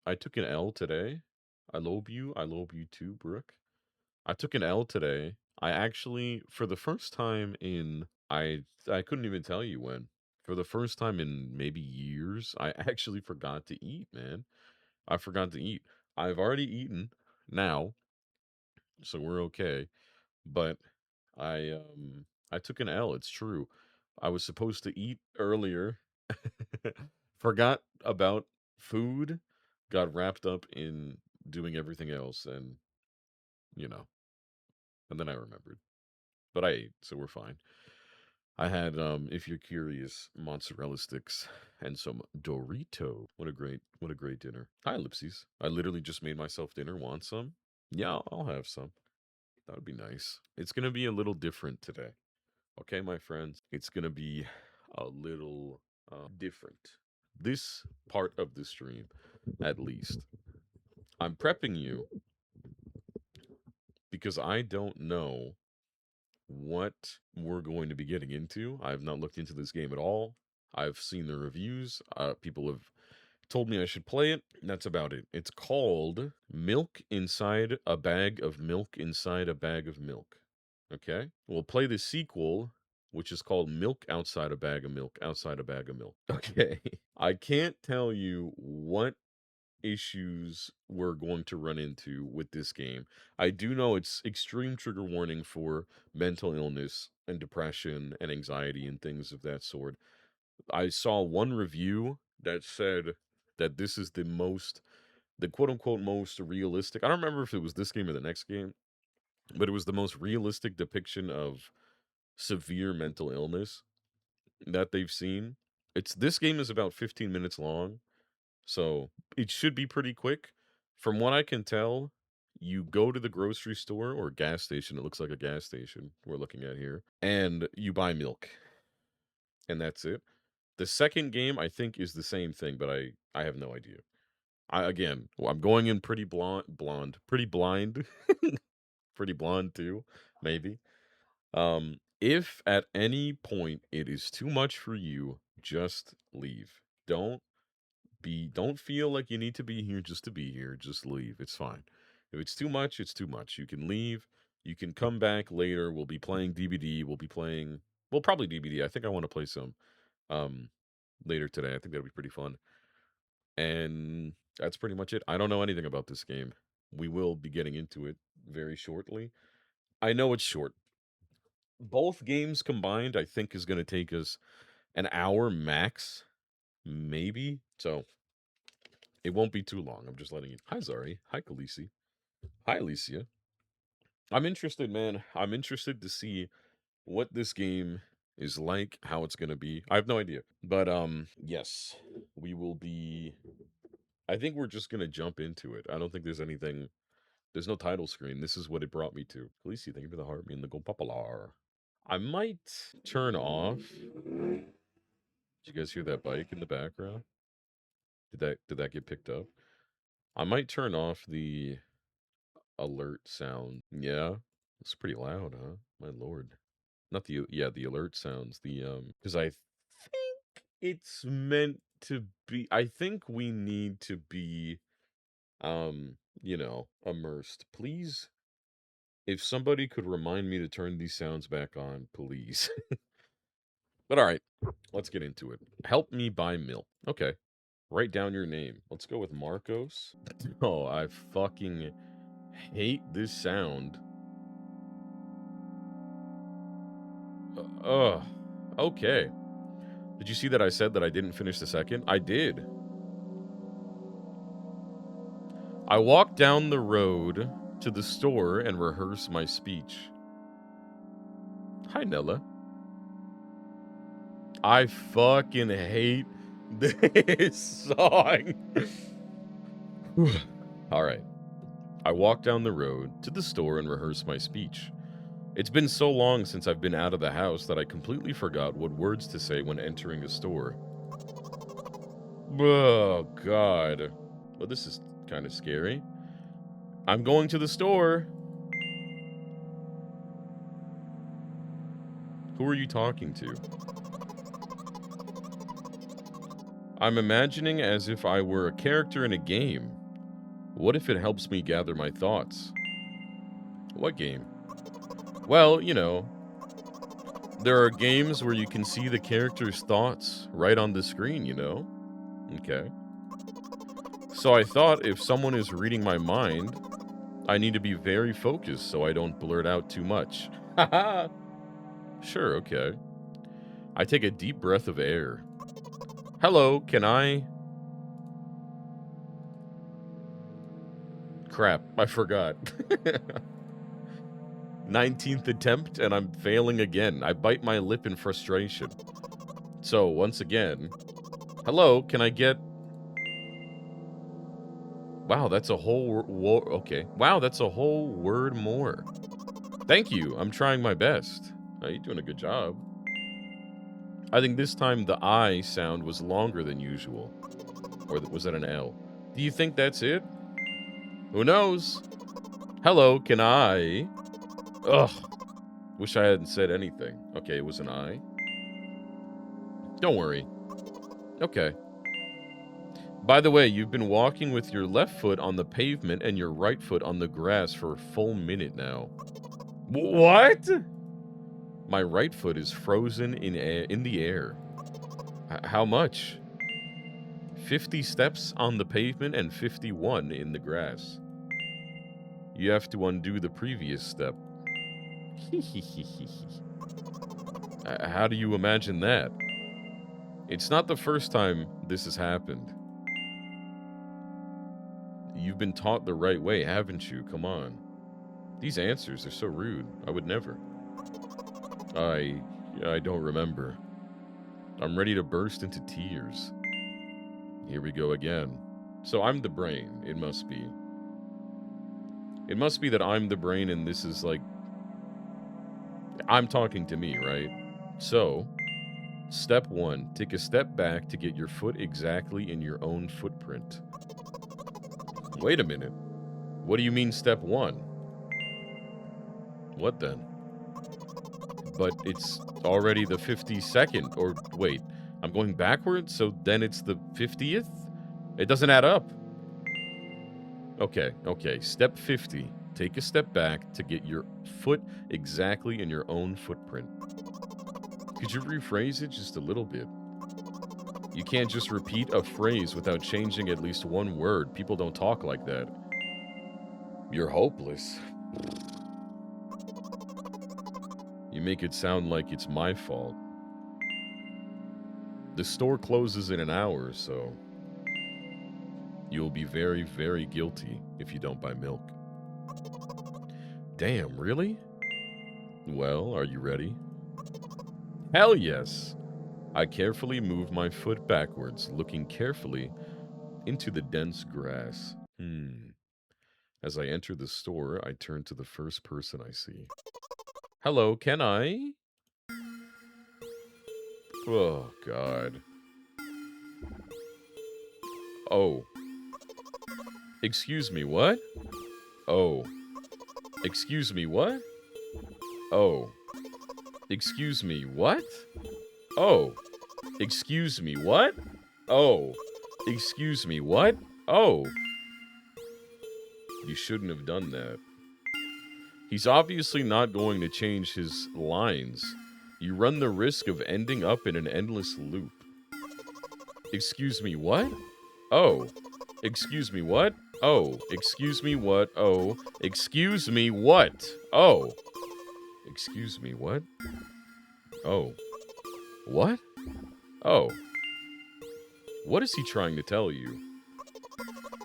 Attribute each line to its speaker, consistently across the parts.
Speaker 1: I took an L today. I lobe you. I lobe you too, Brooke. I took an L today. I actually, for the first time in I couldn't even tell you when. For the first time in maybe years, I actually forgot to eat, man. I forgot to eat. I've already eaten now, so we're okay. But I took an L, it's true. I was supposed to eat earlier. Forgot about food, got wrapped up in doing everything else and, you know, and then I remembered. But I ate, so we're fine. I had if you're curious, mozzarella sticks and some Dorito. What a great dinner. Hi, Ellipses. I literally just made myself dinner. Want some? Yeah, I'll have some. That would be nice. It's gonna be a little different today. Okay, my friends, it's gonna be a little different. This part of the stream, at least, I'm prepping you because I don't know what we're going to be getting into. I have not looked into this game at all. I've seen the reviews. People have told me I should play it. That's about it. It's called Milk Inside a Bag of Milk Inside a Bag of Milk. Okay? We'll play the sequel, which is called Milk Outside a Bag of Milk Outside a Bag of Milk. Okay. I can't tell you what issues we're going to run into with this game. I do know it's extreme trigger warning for mental illness and depression and anxiety and things of that sort. I saw one review that said that this is the quote unquote most realistic. I don't remember if it was this game or the next game, but it was the most realistic depiction of severe mental illness that they've seen. This game is about 15 minutes long, so it should be pretty quick. From what I can tell, you go to the grocery store or gas station. It looks like a gas station we're looking at here, and you buy milk, and that's it. The second game I think is the same thing, but I have no idea. I'm going in pretty pretty blind, pretty blonde too, maybe. If at any point it is too much for you, just leave. Don't don't feel like you need to be here just to be here. Just leave. It's fine. If it's too much, it's too much. You can leave. You can come back later. We'll be playing DBD. Well, probably DBD. I think I want to play some um later today. I think that'll be pretty fun. And that's pretty much it. I don't know anything about this game. We will be getting into it very shortly. I know it's short. Both games combined, I think, is going to take us an hour max, maybe. So it won't be too long. I'm just letting you. Hi, Zari. Hi, Khaleesi. Hi, Alicia. I'm interested, man. I'm interested to see what this game is like, how it's going to be. I have no idea. But yes, we will be I think we're just going to jump into it. I don't think there's no title screen. This is what it brought me to. Khaleesi, thank you for the heart, me and the gold popular. I might turn off. Did you guys hear that bike in the background? Did that get picked up? I might turn off the alert sound. Yeah, it's pretty loud, huh? My lord. Not the the alert sounds. The because I think it's meant to be. I think we need to be immersed. Please, if somebody could remind me to turn these sounds back on, please. But all right, let's get into it. Help me buy milk. Okay. Write down your name. Let's go with Marcos. Oh, I fucking hate this sound. Ugh. Okay. Did you see that I said that I didn't finish the second? I did. I walked down the road to the store and rehearsed my speech. Hi, Nella. I fucking hate this song. All right. I walked down the road to the store and rehearsed my speech. It's been so long since I've been out of the house that I completely forgot what words to say when entering a store. Oh, God. Well, this is kind of scary. I'm going to the store. Who are you talking to? I'm imagining as if I were a character in a game. What if it helps me gather my thoughts? What game? Well, you know, there are games where you can see the character's thoughts right on the screen, you know? Okay. So I thought if someone is reading my mind, I need to be very focused so I don't blurt out too much. Haha! Sure, okay. I take a deep breath of air. Hello, can I... Crap, I forgot. 19th attempt, and I'm failing again. I bite my lip in frustration. So, once again... Hello, can I get... Wow, that's a whole... okay. Wow, that's a whole word more. Thank you, I'm trying my best. Oh, you're doing a good job. I think this time the I sound was longer than usual. Or was that an L? Do you think that's it? Who knows? Hello, can I... Ugh. Wish I hadn't said anything. Okay, it was an I. Don't worry. Okay. By the way, you've been walking with your left foot on the pavement and your right foot on the grass for a full minute now. What? My right foot is frozen in the air. How much? 50 steps on the pavement and 51 in the grass. You have to undo the previous step. How do you imagine that? It's not the first time this has happened. You've been taught the right way, haven't you? Come on. These answers are so rude. I would never. I don't remember. I'm ready to burst into tears. Here we go again. So I'm the brain, it must be. It must be that I'm the brain and this is like... I'm talking to me, right? So, step 1, take a step back to get your foot exactly in your own footprint. Wait a minute. What do you mean step 1? What then? But it's already the 52nd, or wait, I'm going backwards, so then it's the 50th? It doesn't add up. Okay, step 50. Take a step back to get your foot exactly in your own footprint. Could you rephrase it just a little bit? You can't just repeat a phrase without changing at least one word. People don't talk like that. You're hopeless. You make it sound like it's my fault. The store closes in an hour, so you'll be very, very guilty if you don't buy milk. Damn, really? Well, are you ready? Hell yes! I carefully move my foot backwards, looking carefully into the dense grass. As I enter the store, I turn to the first person I see. Hello, can I? Oh, God. Oh. Excuse me, what? Oh. Excuse me, what? Oh. Excuse me, what? Oh. Excuse me, what? Oh. Excuse me, what? Oh. You shouldn't have done that. He's obviously not going to change his lines. You run the risk of ending up in an endless loop. Excuse me, what? Oh. Excuse me, what? Oh. Excuse me, what? Oh. Excuse me, what? Oh. Excuse me, what? Oh. What? Oh. What is he trying to tell you?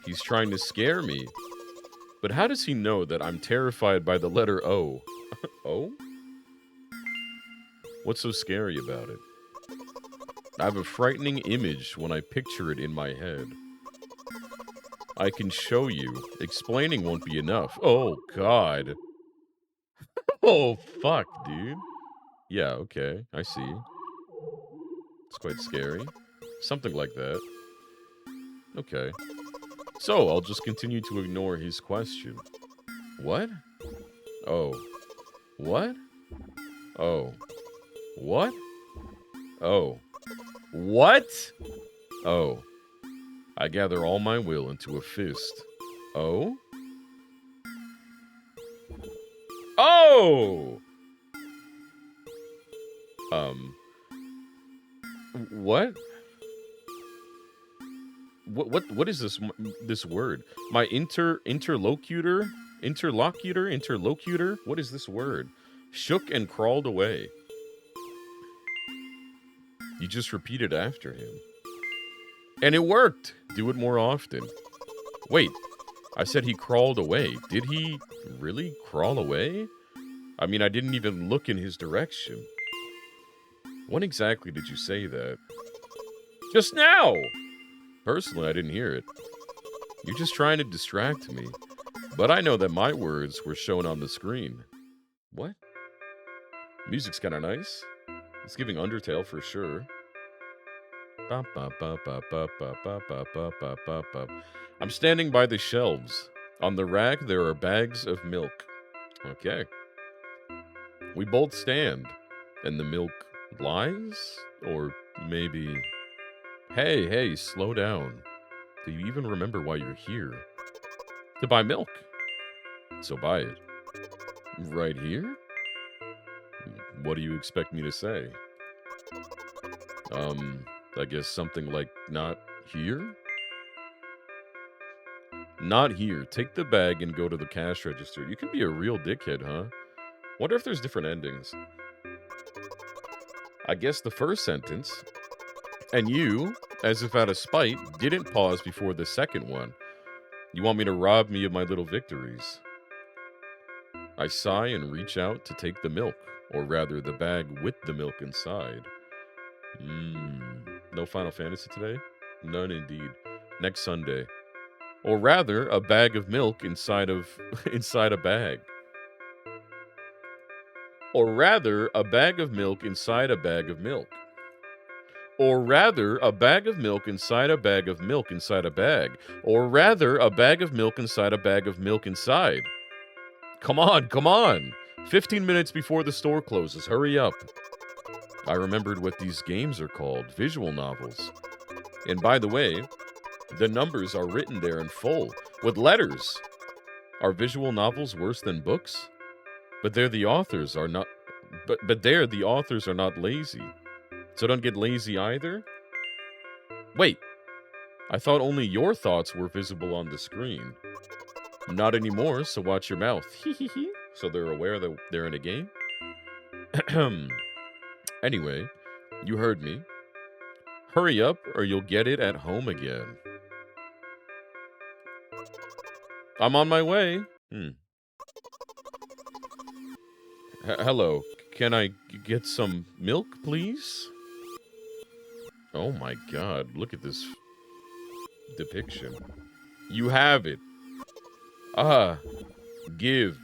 Speaker 1: He's trying to scare me. But how does he know that I'm terrified by the letter O? O? What's so scary about it? I have a frightening image when I picture it in my head. I can show you. Explaining won't be enough. Oh, God. Oh, fuck, dude. Yeah, okay. I see. It's quite scary. Something like that. Okay. So, I'll just continue to ignore his question. What? Oh. What? Oh. What? Oh. What? Oh. I gather all my will into a fist. Oh? Oh! What? What is this word? My interlocutor? Interlocutor? What is this word? Shook and crawled away. You just repeated after him. And it worked! Do it more often. Wait, I said he crawled away. Did he really crawl away? I mean, I didn't even look in his direction. When exactly did you say that? Just now! Personally, I didn't hear it. You're just trying to distract me. But I know that my words were shown on the screen. What? Music's kinda nice. It's giving Undertale for sure. I'm standing by the shelves. On the rack, there are bags of milk. Okay. We both stand. And the milk lies? Or maybe... Hey, slow down. Do you even remember why you're here? To buy milk. So buy it. Right here? What do you expect me to say? I guess something like not here? Not here. Take the bag and go to the cash register. You can be a real dickhead, huh? Wonder if there's different endings. I guess the first sentence. And you, as if out of spite, didn't pause before the second one. You want me to rob me of my little victories. I sigh and reach out to take the milk, or rather the bag with the milk inside. No Final Fantasy today? None indeed. Next Sunday. Or rather, a bag of milk inside a bag. Or rather, a bag of milk inside a bag of milk. Or rather, a bag of milk inside a bag of milk inside a bag. Or rather, a bag of milk inside a bag of milk inside. Come on! 15 minutes before the store closes, hurry up. I remembered what these games are called, visual novels. And by the way, the numbers are written there in full, with letters. Are visual novels worse than books? But the authors are not lazy. So don't get lazy either? Wait, I thought only your thoughts were visible on the screen. Not anymore, so watch your mouth. So they're aware that they're in a game? Anyway, you heard me. Hurry up or you'll get it at home again. I'm on my way. Hello, can I get some milk, please? Oh my god, look at this depiction. You have it. Give.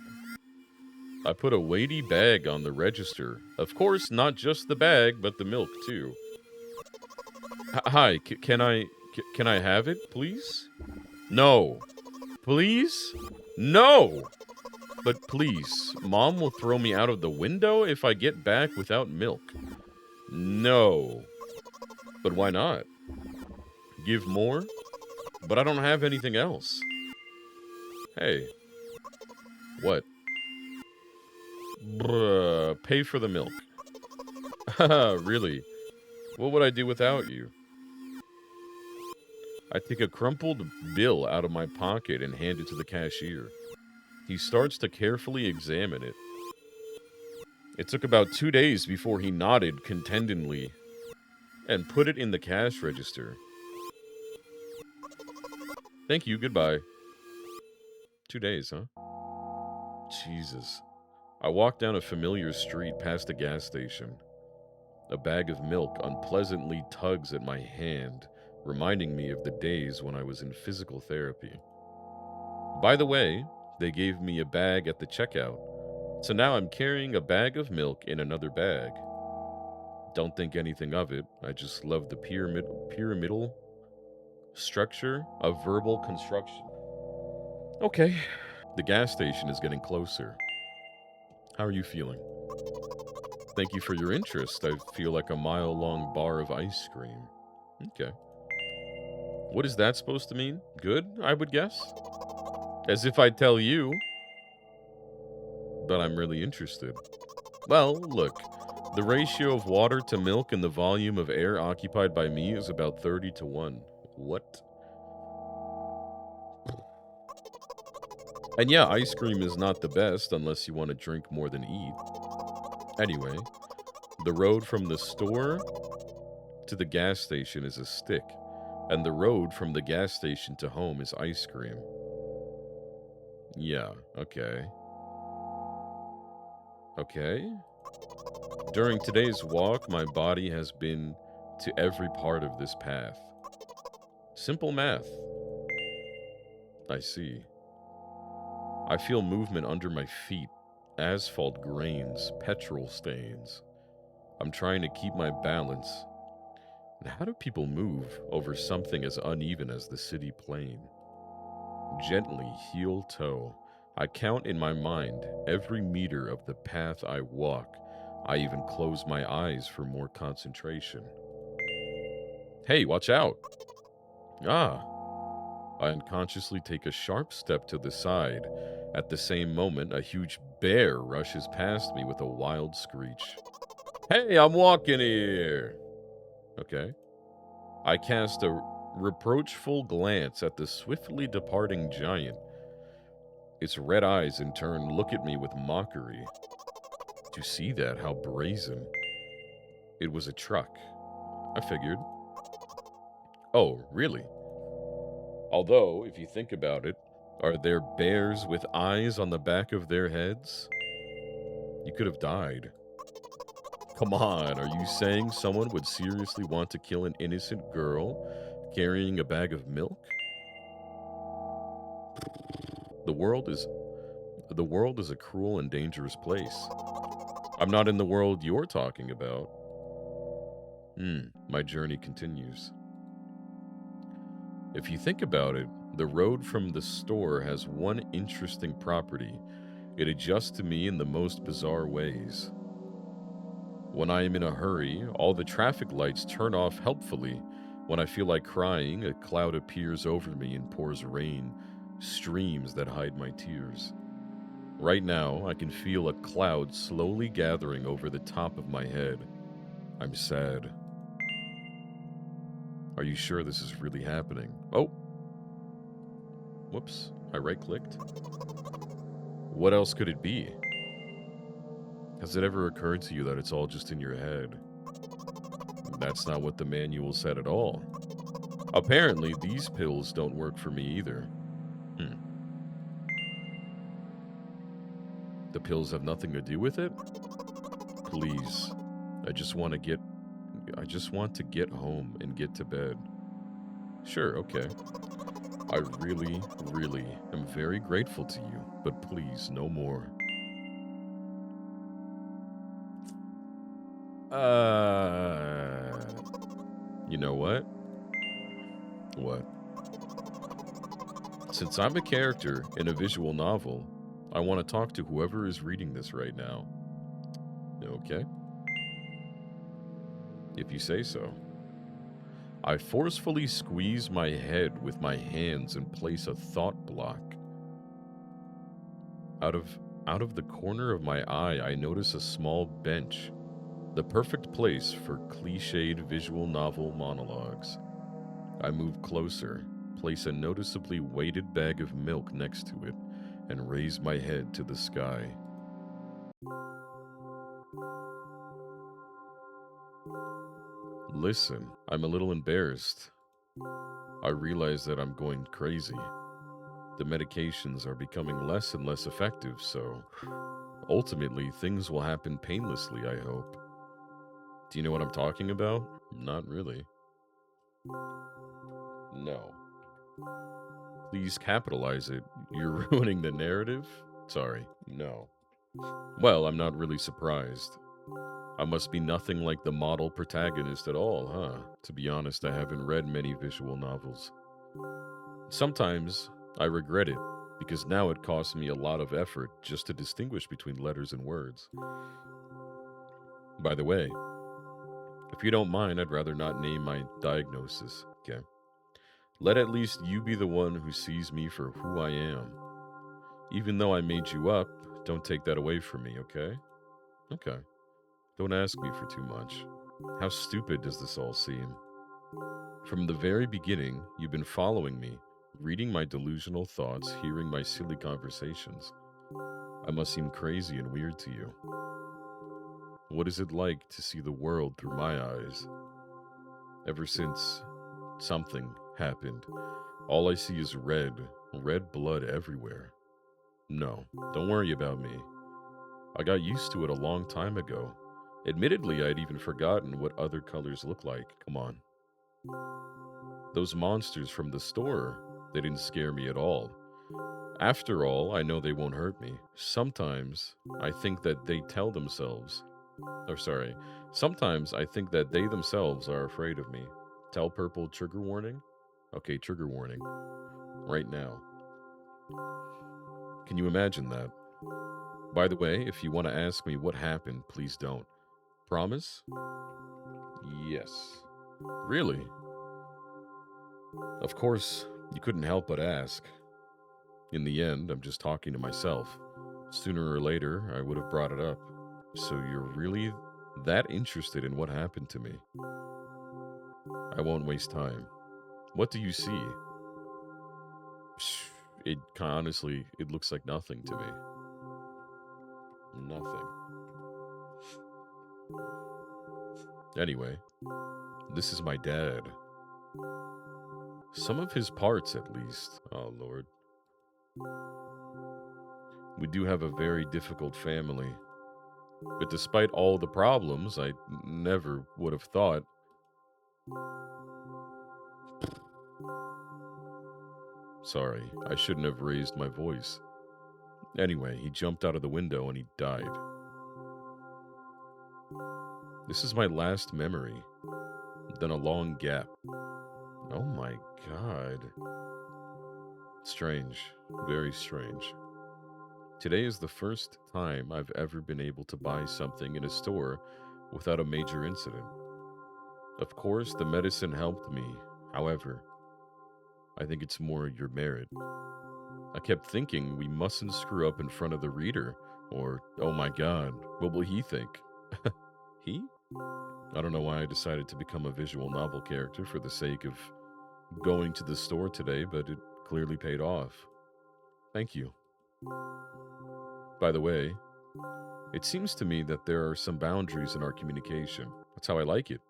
Speaker 1: I put a weighty bag on the register. Of course, not just the bag, but the milk too. Hi, can I have it, please? No. Please? No! But please, Mom will throw me out of the window if I get back without milk. No. But why not? Give more? But I don't have anything else. Hey. What? Bruh, pay for the milk. Haha, really? What would I do without you? I take a crumpled bill out of my pocket and hand it to the cashier. He starts to carefully examine it. It took about 2 days before he nodded contentedly and put it in the cash register. Thank you, goodbye. 2 days, huh? Jesus. I walk down a familiar street past a gas station. A bag of milk unpleasantly tugs at my hand, reminding me of the days when I was in physical therapy. By the way, they gave me a bag at the checkout, so now I'm carrying a bag of milk in another bag. Don't think anything of it, I just love the pyramidal structure of verbal construction. Okay, the gas station is getting closer. How are you feeling? Thank you for your interest. I feel like a mile-long bar of ice cream. Okay. What is that supposed to mean? Good, I would guess? As if I tell you, but I'm really interested. Well, look, the ratio of water to milk and the volume of air occupied by me is about 30 to 1. What? And yeah, ice cream is not the best unless you want to drink more than eat. Anyway, the road from the store to the gas station is a stick, and the road from the gas station to home is ice cream. Yeah, okay. Okay. During today's walk, my body has been to every part of this path. Simple math. I see. I feel movement under my feet, asphalt grains, petrol stains. I'm trying to keep my balance. And how do people move over something as uneven as the city plain? Gently, heel toe, I count in my mind every meter of the path I walk. I even close my eyes for more concentration. Hey, watch out! Ah! I unconsciously take a sharp step to the side. At the same moment, a huge bear rushes past me with a wild screech. Hey, I'm walking here! Okay. I cast a reproachful glance at the swiftly departing giant. Its red eyes, in turn, look at me with mockery. To see that, how brazen. It was a truck. I figured. Oh, really? Although, if you think about it, are there bears with eyes on the back of their heads? You could have died. Come on, are you saying someone would seriously want to kill an innocent girl carrying a bag of milk? The world is the world is a cruel and dangerous place. I'm not in the world you're talking about. My journey continues. If you think about it, the road from the store has one interesting property. It adjusts to me in the most bizarre ways. When I am in a hurry, all the traffic lights turn off helpfully. When I feel like crying, a cloud appears over me and pours rain, streams that hide my tears. Right now, I can feel a cloud slowly gathering over the top of my head. I'm sad. Are you sure this is really happening? Oh, whoops, I right clicked. What else could it be? Has it ever occurred to you that it's all just in your head? That's not what the manual said at all. Apparently, these pills don't work for me either. The pills have nothing to do with it? Please. I just want to get home and get to bed. Sure, okay. I really, really am very grateful to you, but please, no more. You know what? What? Since I'm a character in a visual novel, I want to talk to whoever is reading this right now. Okay? If you say so. I forcefully squeeze my head with my hands and place a thought block. Out of the corner of my eye, I notice a small bench, the perfect place for cliched visual novel monologues. I move closer, place a noticeably weighted bag of milk next to it, and raise my head to the sky. Listen, I'm a little embarrassed. I realize that I'm going crazy. The medications are becoming less and less effective, so ultimately things will happen painlessly, I hope. Do you know what I'm talking about? Not really. No. Please capitalize it. You're ruining the narrative? Sorry, no. Well, I'm not really surprised. I must be nothing like the model protagonist at all, huh? To be honest, I haven't read many visual novels. Sometimes I regret it, because now it costs me a lot of effort just to distinguish between letters and words. By the way, if you don't mind, I'd rather not name my diagnosis, okay? Let at least you be the one who sees me for who I am. Even though I made you up, don't take that away from me, okay? Okay. Don't ask me for too much. How stupid does this all seem? From the very beginning, you've been following me, reading my delusional thoughts, hearing my silly conversations. I must seem crazy and weird to you. What is it like to see the world through my eyes? Ever since something happened, all I see is red blood everywhere. No, don't worry about me. I got used to it a long time ago. Admittedly, I'd even forgotten what other colors look like. Come on. Those monsters from the store, they didn't scare me at all. After all, I know they won't hurt me. I think that they tell themselves, or sorry, sometimes I think that they themselves are afraid of me. Tell Purple trigger warning? Okay, trigger warning. Right now. Can you imagine that? By the way, if you want to ask me what happened, please don't. Promise? Yes. Really? Of course, you couldn't help but ask. In the end, I'm just talking to myself. Sooner or later, I would have brought it up. So you're really that interested in what happened to me? I won't waste time. What do you see? Honestly, it looks like nothing to me. Nothing. Anyway, this is my dad. Some of his parts, at least. Oh, Lord. We do have a very difficult family. But despite all the problems, I never would have thought. Sorry, I shouldn't have raised my voice. Anyway, he jumped out of the window and he died. This is my last memory. Then a long gap. Oh my god. Strange. Very strange. Today is the first time I've ever been able to buy something in a store without a major incident. Of course, the medicine helped me. However, I think it's more your merit. I kept thinking we mustn't screw up in front of the reader, or, oh my god, what will he think? He? I don't know why I decided to become a visual novel character for the sake of going to the store today, but it clearly paid off. Thank you. By the way, it seems to me that there are some boundaries in our communication. That's how I like it.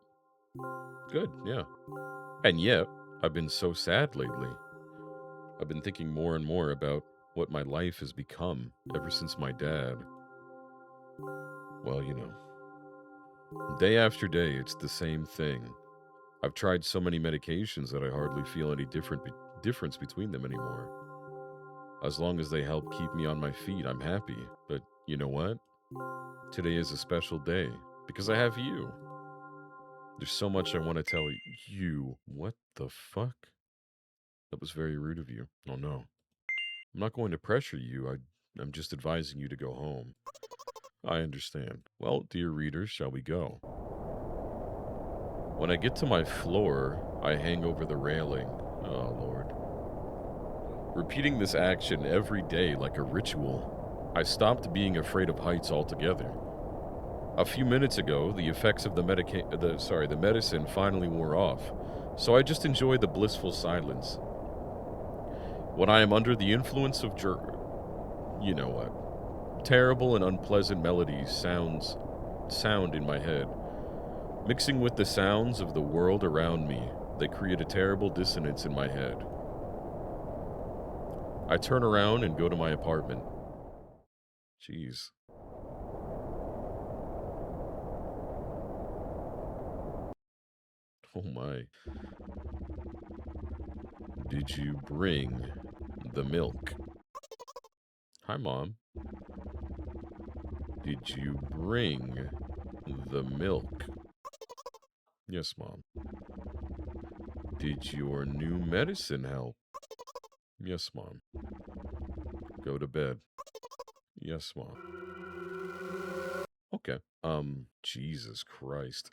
Speaker 1: Good, yeah. And yet, I've been so sad lately. I've been thinking more and more about what my life has become ever since my dad. Well, day after day, it's the same thing. I've tried so many medications that I hardly feel any difference between them anymore. As long as they help keep me on my feet, I'm happy. But you know what? Today is a special day because I have you. There's so much I want to tell you. What the fuck? That was very rude of you. Oh no. I'm not going to pressure you. I'm just advising you to go home. I understand. Well, dear readers, shall we go? When I get to my floor, I hang over the railing. Oh, Lord. Repeating this action every day like a ritual, I stopped being afraid of heights altogether. A few minutes ago, the effects of the medicine finally wore off, so I just enjoy the blissful silence. When I am under the influence of you know what, terrible and unpleasant melodies sound in my head, mixing with the sounds of the world around me. They create a terrible dissonance in my head. I turn around and go to my apartment. Jeez. Oh my. Did you bring the milk? Hi, Mom. Did you bring the milk? Yes, Mom. Did your new medicine help? Yes, Mom. Go to bed. Yes, Mom. Okay. Jesus Christ.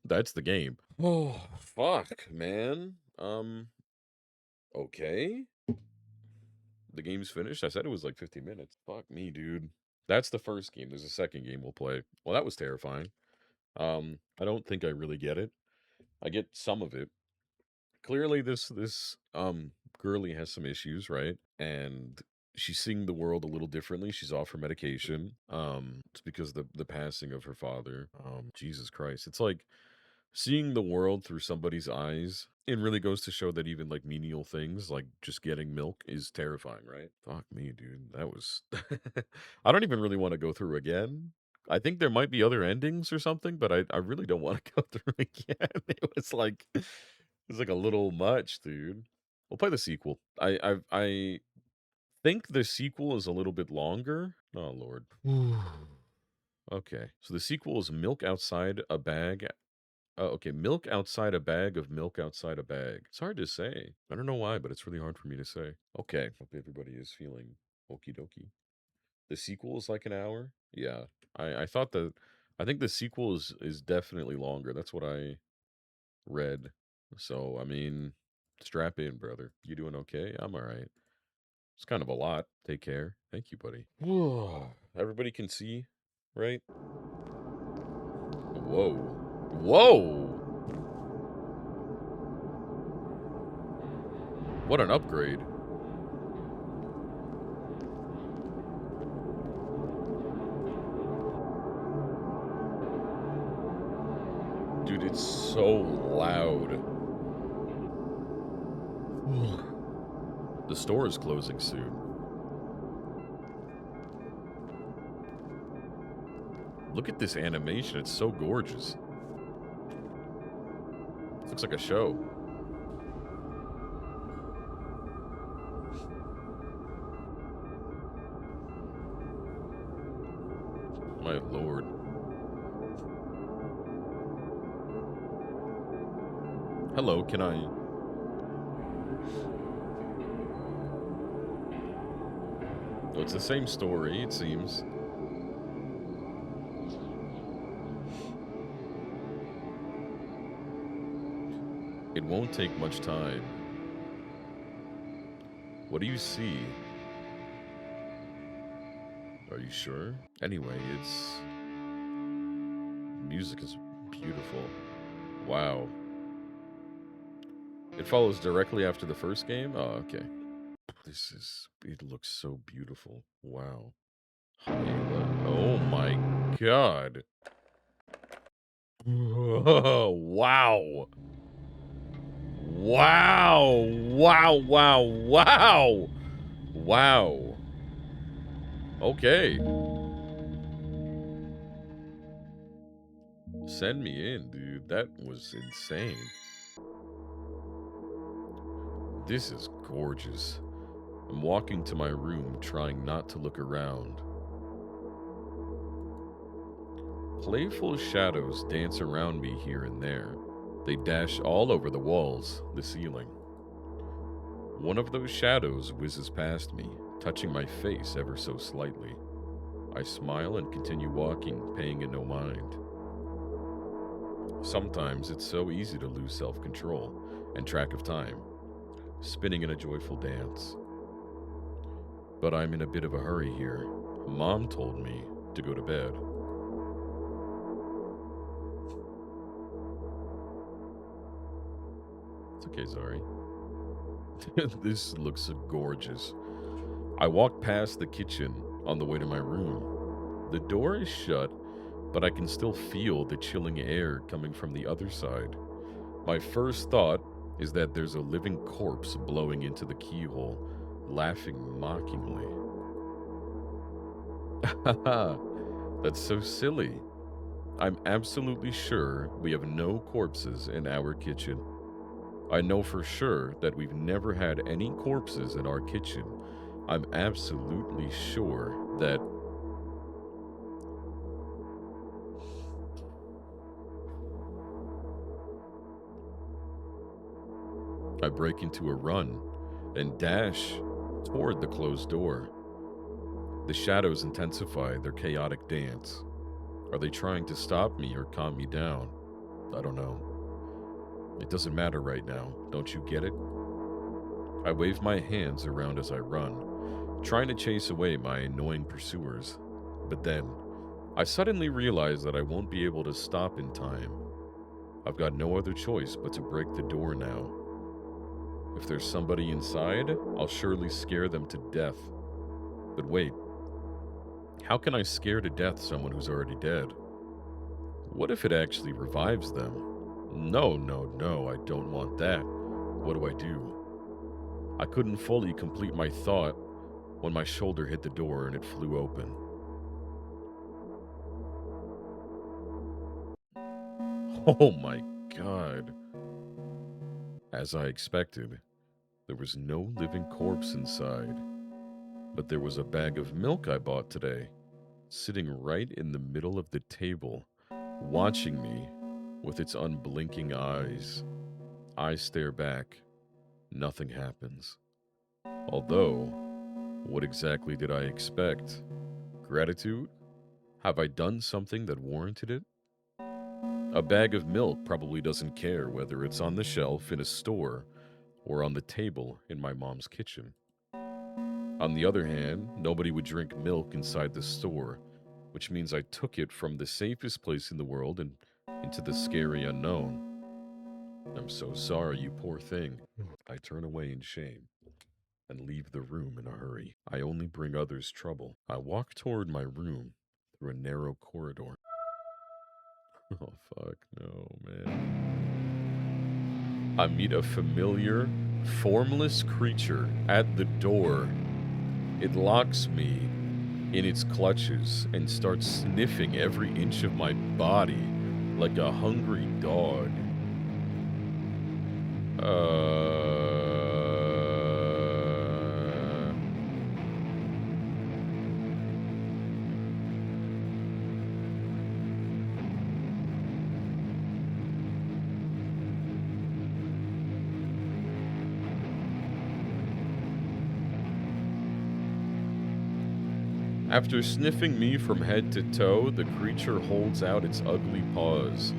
Speaker 1: That's the game. Oh, fuck, man. Okay. The game's finished? I said it was like 15 minutes. Fuck me, dude. That's the first game. There's a second game we'll play. Well, that was terrifying. I don't think I really get it. I get some of it. Clearly this girlie has some issues, right? And she's seeing the world a little differently. She's off her medication. It's because the passing of her father. Jesus Christ. It's like seeing the world through somebody's eyes. It really goes to show that even like menial things like just getting milk is terrifying, right? Fuck me, dude. That was I don't even really want to go through again. I think there might be other endings or something, but I really don't want to go through again. It was like a little much, dude. We'll play the sequel. I think the sequel is a little bit longer. Oh Lord. Okay. So the sequel is milk outside a bag. Oh, okay. Milk outside a bag of milk outside a bag. It's hard to say. I don't know why, but it's really hard for me to say. Okay. Hope everybody is feeling okie dokie. The sequel is like an hour. Yeah. I thought I think the sequel is definitely longer. That's what I read. So I mean, strap in, brother. You doing okay? I'm all right. It's kind of a lot. Take care. Thank you, buddy. Everybody can see, right? Whoa. Whoa! What an upgrade. Dude, it's so loud. The store is closing soon. Look at this animation. It's so gorgeous. Looks like a show. My lord. Hello, can I... Oh, it's the same story, it seems. It won't take much time. What do you see? Are you sure? Anyway, it's... Music is beautiful. Wow. It follows directly after the first game? Oh, okay. It looks so beautiful. Wow. Oh my god. Wow. Wow. Wow, wow, wow. Wow. Okay. Send me in, dude. That was insane. This is gorgeous. I'm walking to my room, trying not to look around. Playful shadows dance around me here and there. They dash all over the walls, the ceiling. One of those shadows whizzes past me, touching my face ever so slightly. I smile and continue walking, paying it no mind. Sometimes it's so easy to lose self-control and track of time, spinning in a joyful dance. But I'm in a bit of a hurry here. Mom told me to go to bed. It's okay, Zari. This looks gorgeous. I walk past the kitchen on the way to my room. The door is shut, but I can still feel the chilling air coming from the other side. My first thought is that there's a living corpse blowing into the keyhole, laughing mockingly. Haha, that's so silly. I'm absolutely sure we have no corpses in our kitchen. I know for sure that we've never had any corpses in our kitchen. I'm absolutely sure that... I break into a run and dash toward the closed door. The shadows intensify their chaotic dance. Are they trying to stop me or calm me down? I don't know. It doesn't matter right now, don't you get it? I wave my hands around as I run, trying to chase away my annoying pursuers. But then, I suddenly realize that I won't be able to stop in time. I've got no other choice but to break the door now. If there's somebody inside, I'll surely scare them to death. But wait, how can I scare to death someone who's already dead? What if it actually revives them? No, no, no, I don't want that. What do I do? I couldn't fully complete my thought when my shoulder hit the door and it flew open. Oh my god. As I expected, there was no living corpse inside, but there was a bag of milk I bought today, sitting right in the middle of the table, watching me with its unblinking eyes. I stare back. Nothing happens. Although, what exactly did I expect? Gratitude? Have I done something that warranted it? A bag of milk probably doesn't care whether it's on the shelf in a store or on the table in my mom's kitchen. On the other hand, nobody would drink milk inside the store, which means I took it from the safest place in the world and into the scary unknown. I'm so sorry, you poor thing. I turn away in shame and leave the room in a hurry. I only bring others trouble. I walk toward my room through a narrow corridor. Oh, fuck, no, man. I meet a familiar, formless creature at the door. It locks me in its clutches and starts sniffing every inch of my body like a hungry dog. After sniffing me from head to toe, the creature holds out its ugly paws,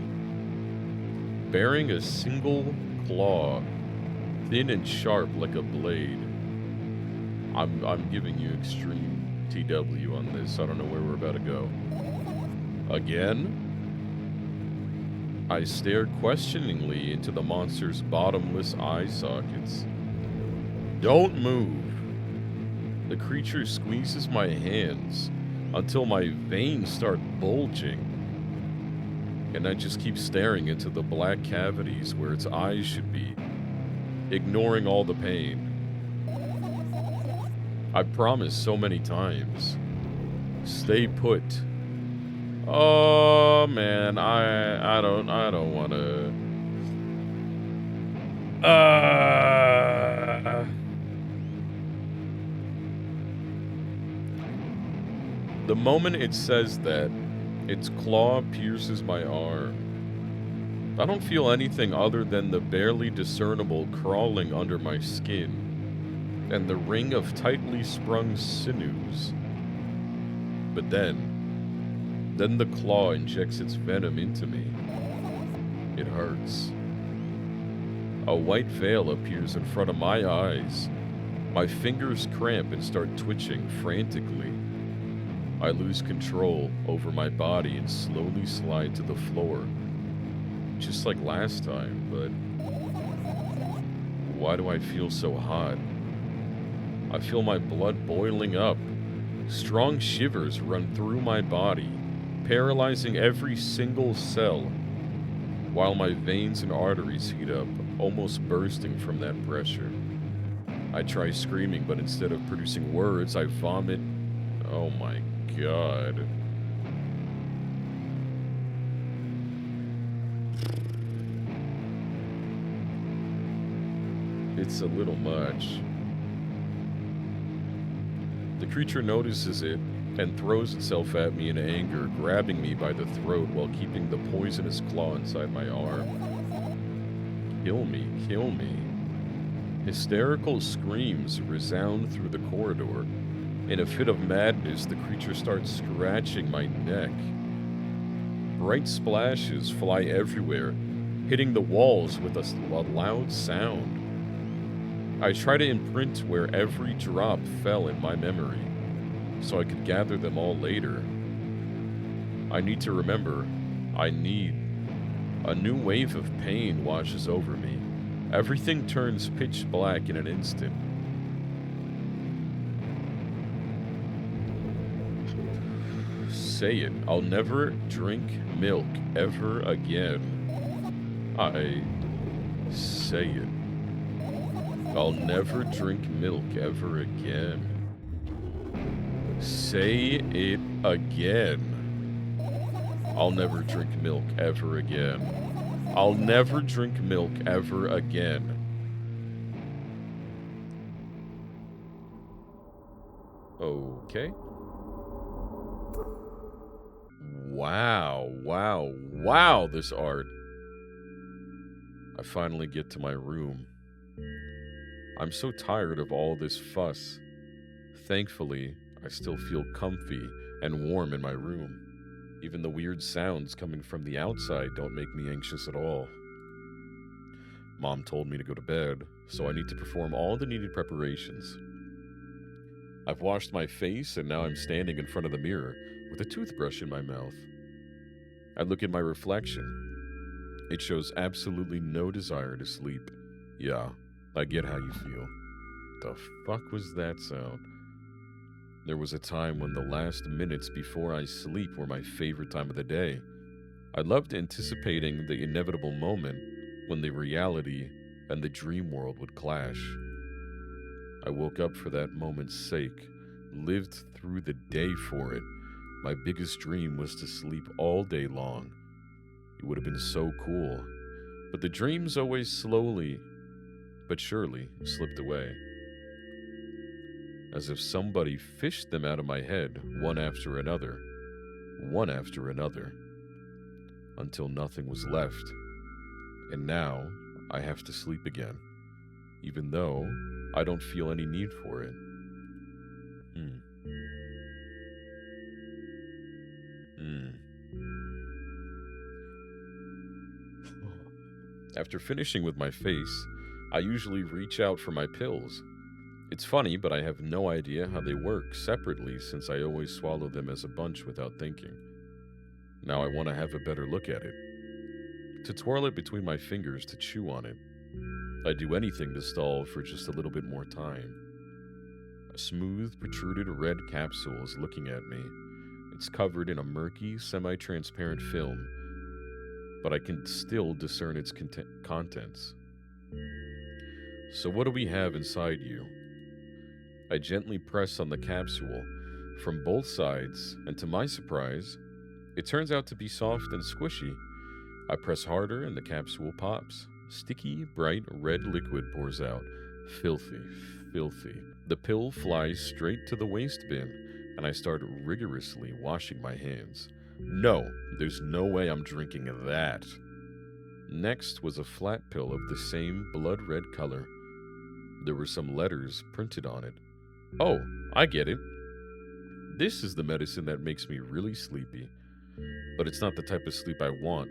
Speaker 1: bearing a single claw, thin and sharp like a blade. I'm giving you extreme TW on this. I don't know where we're about to go. Again? I stare questioningly into the monster's bottomless eye sockets. Don't move. The creature squeezes my hands until my veins start bulging. And I just keep staring into the black cavities where its eyes should be, ignoring all the pain. I promised so many times. Stay put. Oh man, I don't wanna. The moment it says that, its claw pierces my arm. I don't feel anything other than the barely discernible crawling under my skin and the ring of tightly sprung sinews. But then the claw injects its venom into me. It hurts. A white veil appears in front of my eyes. My fingers cramp and start twitching frantically. I lose control over my body and slowly slide to the floor. Just like last time, but why do I feel so hot? I feel my blood boiling up. Strong shivers run through my body, paralyzing every single cell, while my veins and arteries heat up, almost bursting from that pressure. I try screaming, but instead of producing words, I vomit. Oh my god. It's a little much. The creature notices it and throws itself at me in anger, grabbing me by the throat while keeping the poisonous claw inside my arm. Kill me, kill me. Hysterical screams resound through the corridor. In a fit of madness, the creature starts scratching my neck. Bright splashes fly everywhere, hitting the walls with a loud sound. I try to imprint where every drop fell in my memory, so I could gather them all later. I need to remember. I need. A new wave of pain washes over me. Everything turns pitch black in an instant. Say it. I'll never drink milk ever again. I say it. I'll never drink milk ever again. Say it again. I'll never drink milk ever again. I'll never drink milk ever again. Okay. Wow, wow, wow, this art. I finally get to my room. I'm so tired of all this fuss. Thankfully, I still feel comfy and warm in my room. Even the weird sounds coming from the outside don't make me anxious at all. Mom told me to go to bed, so I need to perform all the needed preparations. I've washed my face and now I'm standing in front of the mirror with a toothbrush in my mouth. I look at my reflection. It shows absolutely no desire to sleep. Yeah, I get how you feel. The fuck was that sound? There was a time when the last minutes before I sleep were my favorite time of the day. I loved anticipating the inevitable moment when the reality and the dream world would clash. I woke up for that moment's sake, lived through the day for it. My biggest dream was to sleep all day long. It would have been so cool. But the dreams always slowly but surely slipped away, as if somebody fished them out of my head one after another, until nothing was left. And now I have to sleep again, even though I don't feel any need for it. Hmm. Hmm. After finishing with my face, I usually reach out for my pills. It's funny, but I have no idea how they work separately since I always swallow them as a bunch without thinking. Now I want to have a better look at it, to twirl it between my fingers, to chew on it. I'd do anything to stall for just a little bit more time. A smooth, protruded red capsule is looking at me. It's covered in a murky, semi transparent film, but I can still discern its contents. So, what do we have inside you? I gently press on the capsule from both sides, and to my surprise, it turns out to be soft and squishy. I press harder, and the capsule pops. Sticky, bright red liquid pours out. Filthy, filthy. The pill flies straight to the waste bin, and I start rigorously washing my hands. No, there's no way I'm drinking that. Next was a flat pill of the same blood red color. There were some letters printed on it. Oh, I get it. This is the medicine that makes me really sleepy. But it's not the type of sleep I want.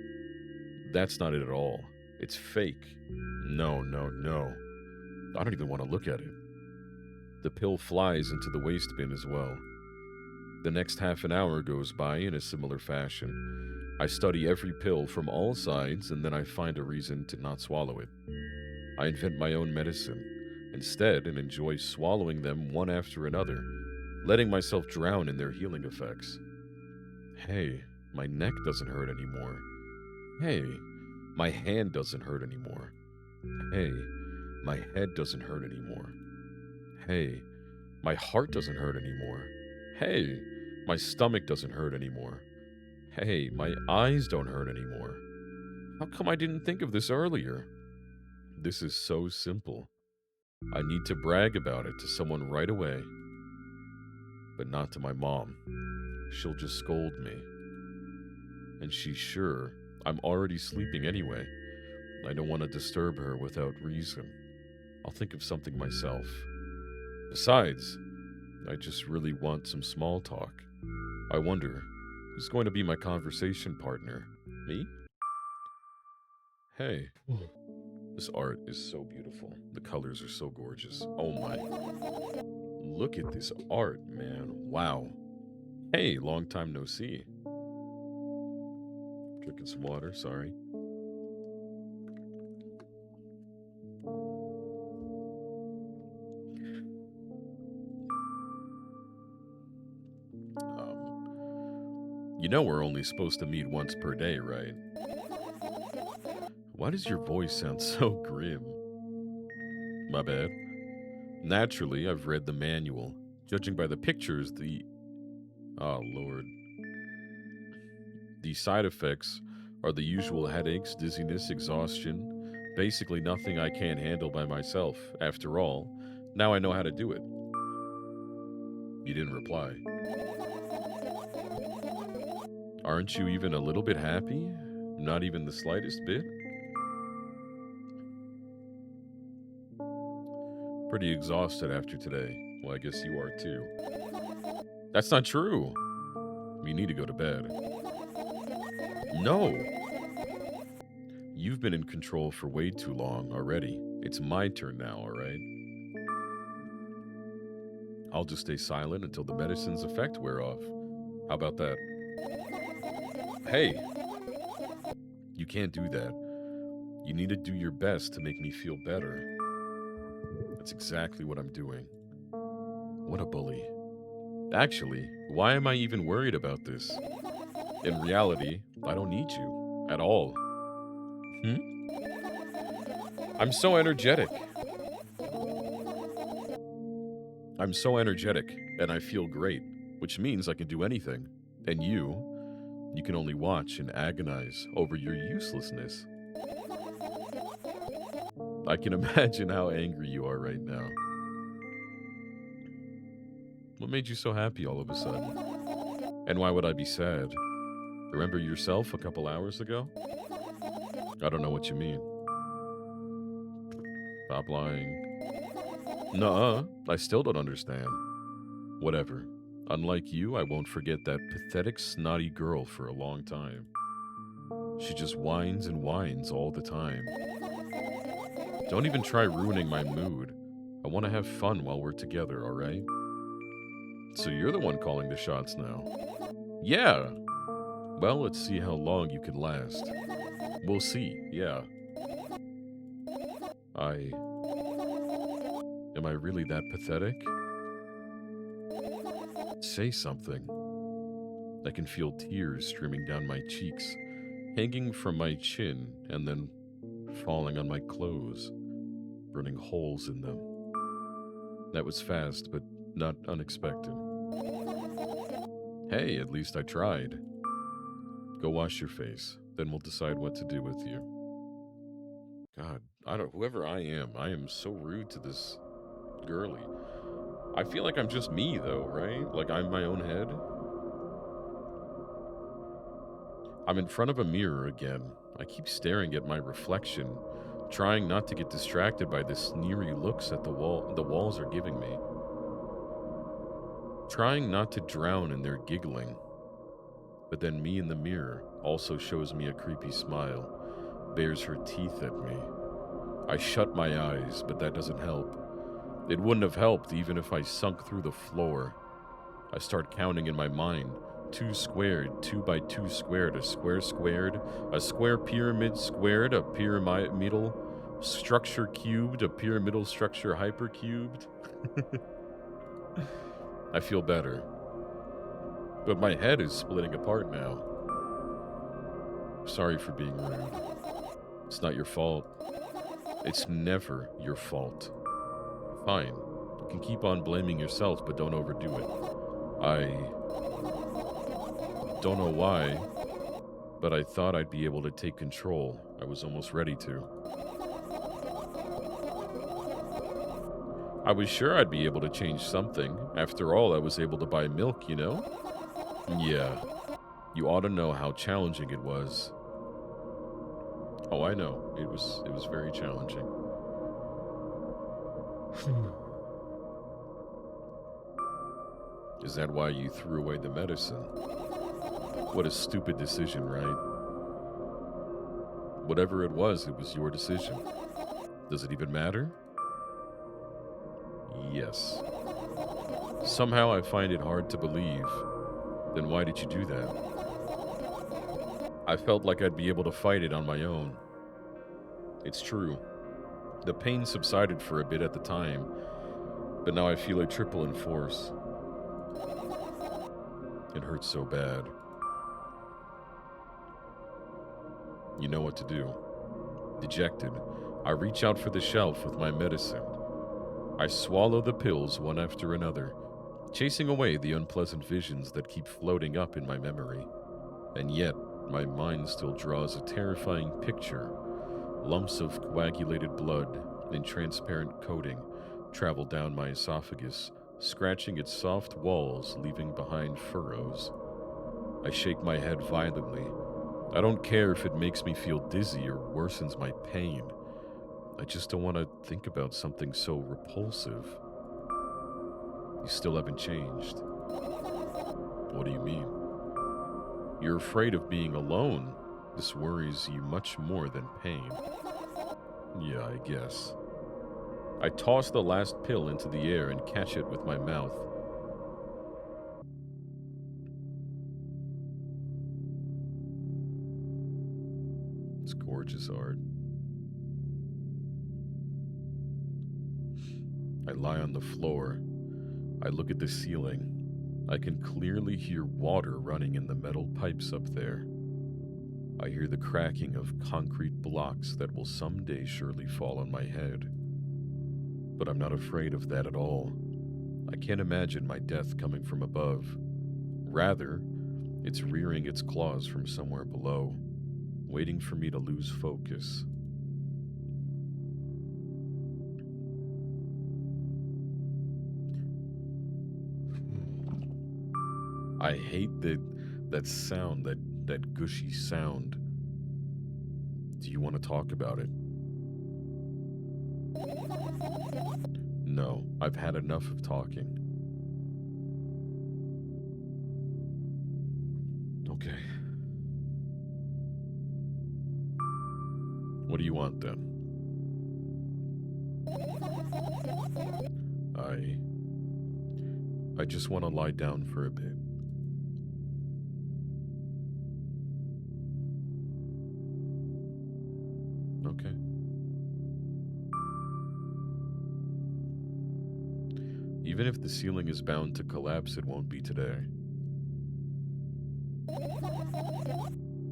Speaker 1: That's not it at all. It's fake. No, no, no. I don't even want to look at it. The pill flies into the waste bin as well. The next half an hour goes by in a similar fashion. I study every pill from all sides and then I find a reason to not swallow it. I invent my own medicine instead and enjoy swallowing them one after another, letting myself drown in their healing effects. Hey, my neck doesn't hurt anymore. Hey, my hand doesn't hurt anymore. Hey, my head doesn't hurt anymore. Hey, my heart doesn't hurt anymore. Hey, my stomach doesn't hurt anymore. Hey, my eyes don't hurt anymore. How come I didn't think of this earlier? This is so simple. I need to brag about it to someone right away, but not to my mom. She'll just scold me. And she's sure I'm already sleeping anyway. I don't want to disturb her without reason. I'll think of something myself. Besides, I just really want some small talk. I wonder, who's going to be my conversation partner? Me? Hey, This art is so beautiful. The colors are so gorgeous. Oh my. Look at this art, man. Wow. Hey, long time no see. Drinking some water, sorry. You know we're only supposed to meet once per day, right? Why does your voice sound so grim? My bad. Naturally, I've read the manual. Judging by the pictures, oh lord. The side effects are the usual headaches, dizziness, exhaustion. Basically nothing I can't handle by myself. After all, now I know how to do it. You didn't reply. Aren't you even a little bit happy? Not even the slightest bit? Pretty exhausted after today. Well, I guess you are too. That's not true. You need to go to bed. No. You've been in control for way too long already. It's my turn now, alright? I'll just stay silent until the medicine's effect wear off. How about that? Hey! You can't do that. You need to do your best to make me feel better. That's exactly what I'm doing. What a bully. Actually, why am I even worried about this? In reality, I don't need you. At all. I'm so energetic. I'm so energetic, and I feel great, which means I can do anything. And you can only watch and agonize over your uselessness. I can imagine how angry you are right now. What made you so happy all of a sudden? And why would I be sad? Remember yourself a couple hours ago? I don't know what you mean. Stop lying. Nuh-uh, I still don't understand. Whatever. Unlike you, I won't forget that pathetic, snotty girl for a long time. She just whines and whines all the time. Don't even try ruining my mood. I want to have fun while we're together, alright? So you're the one calling the shots now. Yeah! Well, let's see how long you can last. We'll see, yeah. Am I really that pathetic? Say something. I can feel tears streaming down my cheeks, hanging from my chin, and then falling on my clothes, burning holes in them. That was fast, but not unexpected. Hey, at least I tried. Go wash your face, then we'll decide what to do with you. God, whoever I am so rude to this girly. I feel like I'm just me, though, right? Like I'm my own head. I'm in front of a mirror again. I keep staring at my reflection, trying not to get distracted by the sneery looks that the walls are giving me. Trying not to drown in their giggling. But then me in the mirror also shows me a creepy smile, bares her teeth at me. I shut my eyes, but that doesn't help. It wouldn't have helped even if I sunk through the floor. I start counting in my mind. 2 squared, 2 by 2 squared, a square squared, a square pyramid squared, a pyramidal structure cubed, a pyramidal structure hypercubed. I feel better. But my head is splitting apart now. Sorry for being rude. It's not your fault. It's never your fault. Fine. You can keep on blaming yourself, but don't overdo it. I don't know why, but I thought I'd be able to take control. I was almost ready to. I was sure I'd be able to change something. After all, I was able to buy milk, you know? Yeah. You ought to know how challenging it was. Oh, I know. It was very challenging. Is that why you threw away the medicine? What a stupid decision, right? Whatever it was your decision. Does it even matter? Yes. Somehow I find it hard to believe. Then why did you do that? I felt like I'd be able to fight it on my own. It's true. The pain subsided for a bit at the time, but now I feel it triple in force. It hurts so bad. You know what to do. Dejected, I reach out for the shelf with my medicine. I swallow the pills one after another, chasing away the unpleasant visions that keep floating up in my memory. And yet, my mind still draws a terrifying picture. Lumps of coagulated blood in transparent coating travel down my esophagus, scratching its soft walls, leaving behind furrows. I shake my head violently. I don't care if it makes me feel dizzy or worsens my pain. I just don't want to think about something so repulsive. You still haven't changed. What do you mean? You're afraid of being alone. This worries you much more than pain. Yeah, I guess. I toss the last pill into the air and catch it with my mouth. It's gorgeous art. I lie on the floor. I look at the ceiling. I can clearly hear water running in the metal pipes up there. I hear the cracking of concrete blocks that will someday surely fall on my head. But I'm not afraid of that at all. I can't imagine my death coming from above. Rather, it's rearing its claws from somewhere below, waiting for me to lose focus. I hate that sound, that gushy sound. Do you want to talk about it? No, I've had enough of talking. Okay. What do you want then? I just want to lie down for a bit. Okay. Even if the ceiling is bound to collapse, it won't be today.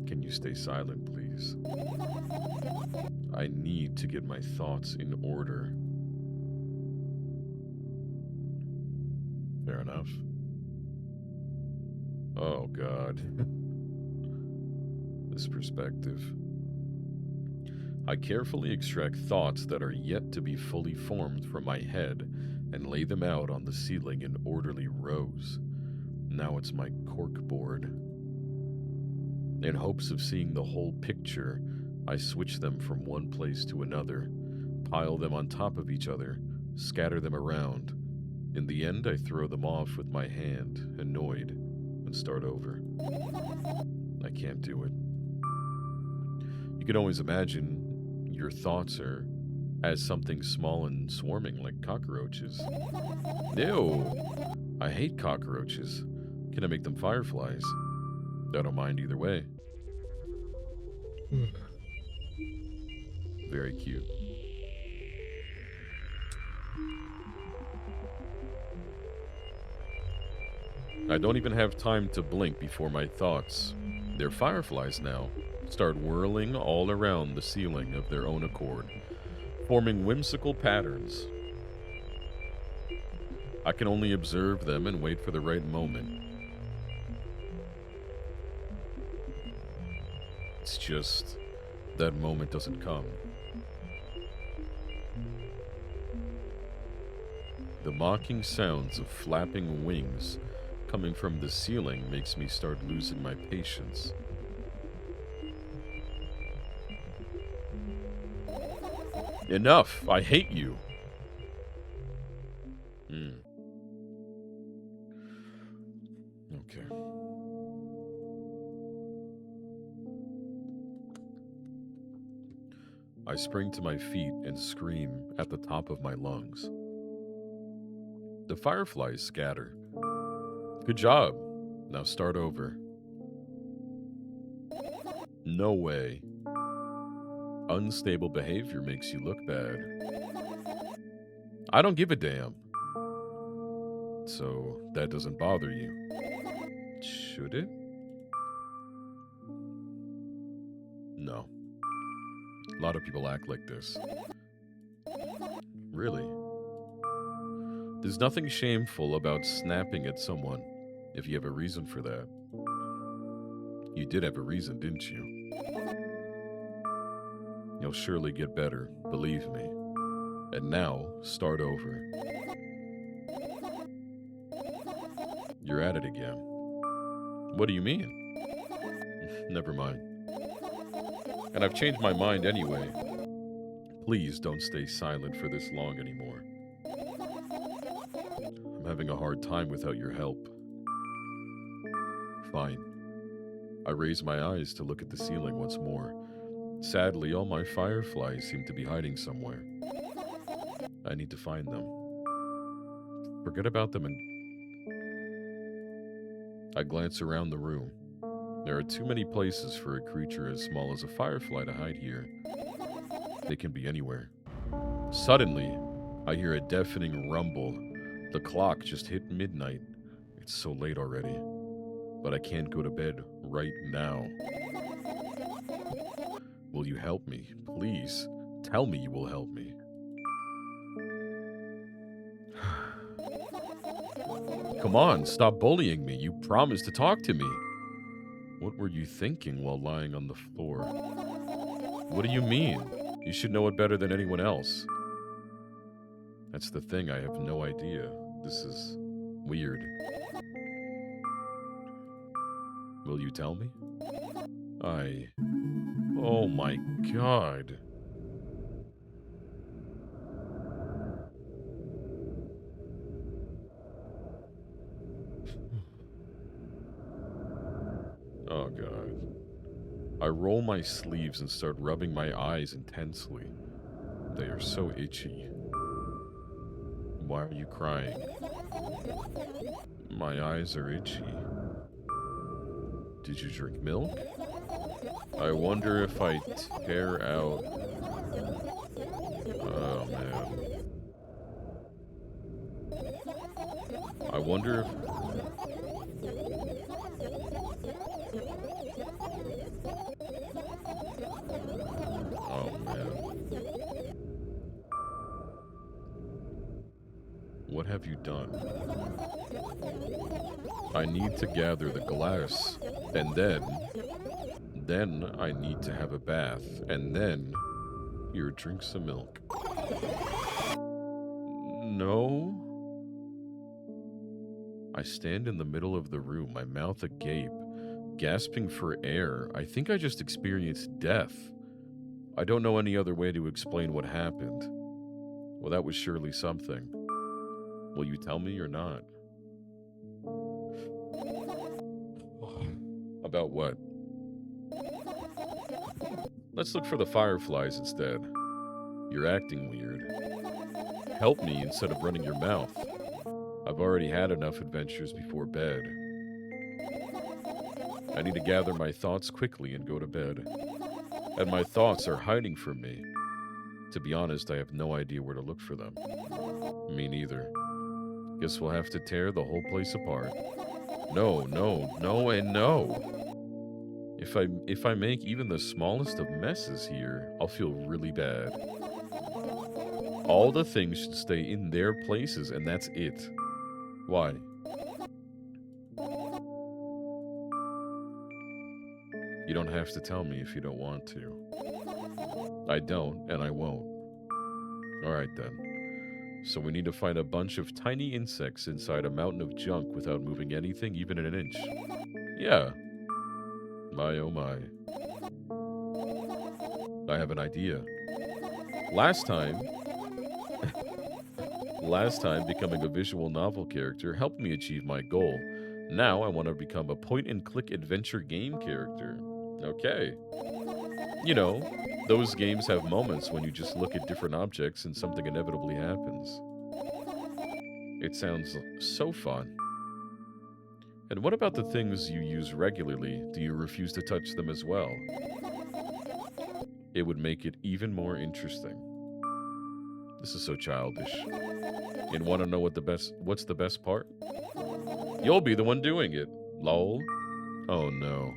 Speaker 1: Can you stay silent, please? I need to get my thoughts in order. Fair enough. Oh, God. This perspective. I carefully extract thoughts that are yet to be fully formed from my head and lay them out on the ceiling in orderly rows. Now it's my corkboard. In hopes of seeing the whole picture, I switch them from one place to another, pile them on top of each other, scatter them around. In the end, I throw them off with my hand, annoyed, and start over. I can't do it. You can always imagine your thoughts are as something small and swarming like cockroaches. Ew! I hate cockroaches. Can I make them fireflies? I don't mind either way. Very cute. I don't even have time to blink before my thoughts, they're fireflies now, start whirling all around the ceiling of their own accord, forming whimsical patterns. I can only observe them and wait for the right moment. It's just that moment doesn't come. The mocking sounds of flapping wings coming from the ceiling makes me start losing my patience. Enough! I hate you! Okay. I spring to my feet and scream at the top of my lungs. The fireflies scatter. Good job. Now start over. No way. Unstable behavior makes you look bad. I don't give a damn. So that doesn't bother you. Should it? No. A lot of people act like this. Really? There's nothing shameful about snapping at someone if you have a reason for that. You did have a reason, didn't you? You'll surely get better, believe me. And now, start over. You're at it again. What do you mean? Never mind. And I've changed my mind anyway. Please don't stay silent for this long anymore. I'm having a hard time without your help. Fine. I raise my eyes to look at the ceiling once more. Sadly, all my fireflies seem to be hiding somewhere. I need to find them. Forget about them and... I glance around the room. There are too many places for a creature as small as a firefly to hide here. They can be anywhere. Suddenly, I hear a deafening rumble. The clock just hit midnight. It's so late already. But I can't go to bed right now. Will you help me? Please, tell me you will help me. Come on, stop bullying me. You promised to talk to me. What were you thinking while lying on the floor? What do you mean? You should know it better than anyone else. That's the thing, I have no idea. This is weird. Will you tell me? Oh my god. Oh god. I roll my sleeves and start rubbing my eyes intensely. They are so itchy. Why are you crying? My eyes are itchy. Did you drink milk? I wonder if I tear out... Oh, man. I wonder if... Oh, man. What have you done? I need to gather the glass, and then I need to have a bath, and then here, drink some milk. No. I stand in the middle of the room, my mouth agape, gasping for air. I think I just experienced death. I don't know any other way to explain what happened. Well, that was surely something. Will you tell me or not? About what? Let's look for the fireflies instead. You're acting weird. Help me instead of running your mouth. I've already had enough adventures before bed. I need to gather my thoughts quickly and go to bed. And my thoughts are hiding from me. To be honest, I have no idea where to look for them. Me neither. Guess we'll have to tear the whole place apart. No, and no. If I make even the smallest of messes here, I'll feel really bad. All the things should stay in their places, and that's it. Why? You don't have to tell me if you don't want to. I don't, and I won't. Alright then. So we need to find a bunch of tiny insects inside a mountain of junk without moving anything even an inch. Yeah. My oh my. I have an idea. Last time, becoming a visual novel character helped me achieve my goal. Now I want to become a point-and-click adventure game character. Okay. You know, those games have moments when you just look at different objects and something inevitably happens. It sounds so fun. And what about the things you use regularly? Do you refuse to touch them as well? It would make it even more interesting. This is so childish. And want to know what's the best part? You'll be the one doing it. Lol. Oh no.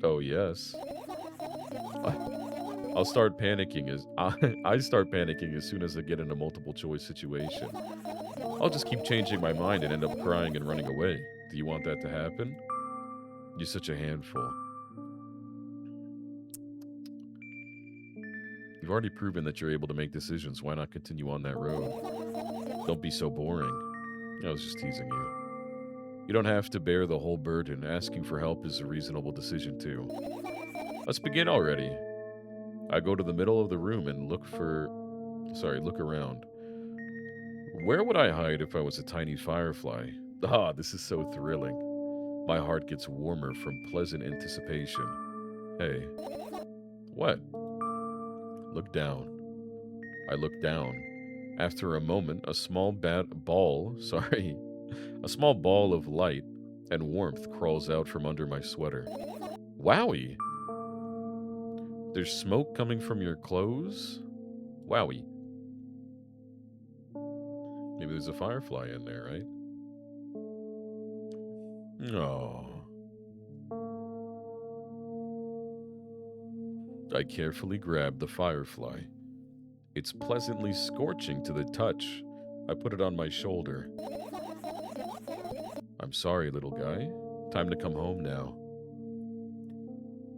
Speaker 1: Oh yes. I'll start panicking as I start panicking as soon as I get in a multiple choice situation. I'll just keep changing my mind and end up crying and running away. Do you want that to happen? You're such a handful. You've already proven that you're able to make decisions. Why not continue on that road? Don't be so boring. I was just teasing you. You don't have to bear the whole burden. Asking for help is a reasonable decision, too. Let's begin already. I go to the middle of the room and look around. Where would I hide if I was a tiny firefly? Ah, this is so thrilling. My heart gets warmer from pleasant anticipation. Hey. What? Look down. I look down. After a moment, a small ball of light and warmth crawls out from under my sweater. Wowie! There's smoke coming from your clothes? Wowie. Maybe there's a firefly in there, right? Oh. I carefully grab the firefly. It's pleasantly scorching to the touch. I put it on my shoulder. I'm sorry, little guy. Time to come home now.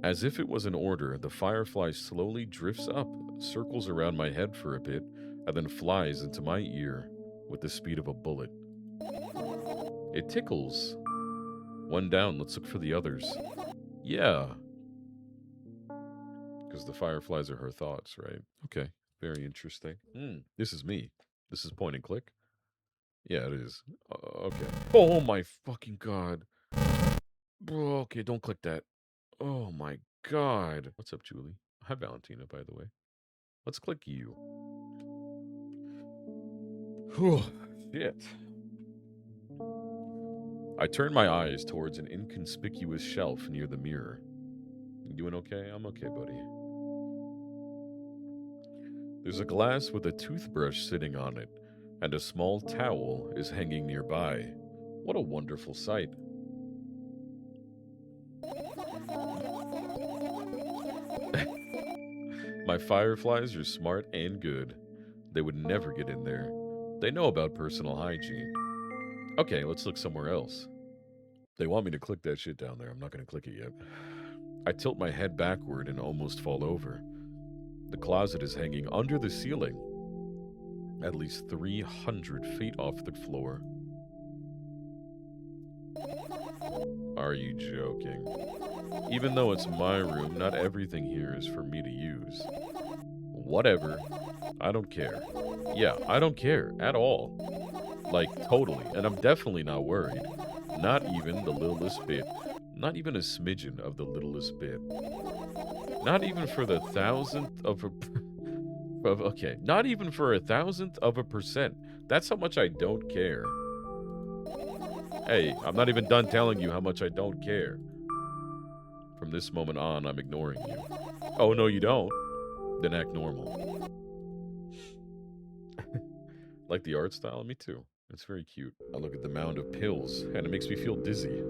Speaker 1: As if it was an order, the firefly slowly drifts up, circles around my head for a bit, and then flies into my ear with the speed of a bullet. It tickles. One down, let's look for the others. Yeah. Because the fireflies are her thoughts, right? Okay, very interesting. This is me. This is point and click. Yeah, it is. Okay. Oh my fucking god. Bro, okay, don't click that. Oh my god. What's up, Julie? Hi, Valentina, by the way. Let's click you. Whew, shit. I turn my eyes towards an inconspicuous shelf near the mirror. You doing okay? I'm okay, buddy. There's a glass with a toothbrush sitting on it, and a small towel is hanging nearby. What a wonderful sight. My fireflies are smart and good. They would never get in there. They know about personal hygiene. Okay, let's look somewhere else. They want me to click that shit down there. I'm not going to click it yet. I tilt my head backward and almost fall over. The closet is hanging under the ceiling, at least 300 feet off the floor. Are you joking? Even though it's my room, not everything here is for me to use. Whatever. I don't care. Yeah, I don't care at all. Like, totally. And I'm definitely not worried. Not even the littlest bit. Not even a smidgen of the littlest bit. Not even for the thousandth of a... okay, not even for 1,000th of a percent. That's how much I don't care. Hey, I'm not even done telling you how much I don't care. From this moment on, I'm ignoring you. Oh, no, you don't? Then act normal. Like the art style? Me too. It's very cute. I look at the mound of pills, and it makes me feel dizzy.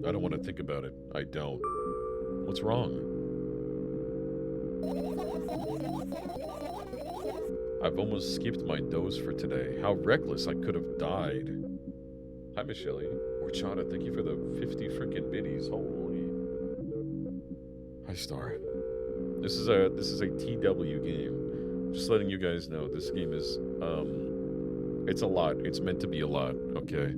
Speaker 1: I don't want to think about it. I don't. What's wrong? I've almost skipped my dose for today. How reckless I could have died. Hi, Michelle. Horchata, thank you for the 50 freaking biddies. Holy. Hi, Star. This is a TW game. Just letting you guys know, this game is, it's a lot. It's meant to be a lot, okay?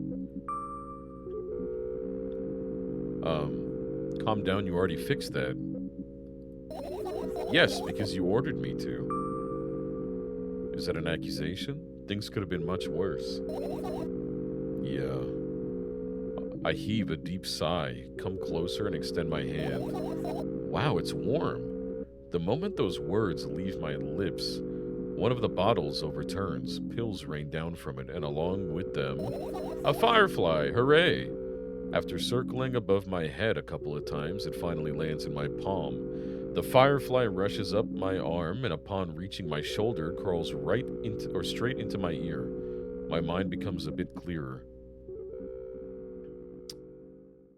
Speaker 1: Calm down, you already fixed that. Yes, because you ordered me to. Is that an accusation? Things could have been much worse. Yeah. I heave a deep sigh, come closer and extend my hand. Wow, it's warm. The moment those words leave my lips, one of the bottles overturns, pills rain down from it, and along with them, a firefly, hooray! After circling above my head a couple of times, it finally lands in my palm. The firefly rushes up my arm, and upon reaching my shoulder, crawls right into or straight into my ear. My mind becomes a bit clearer.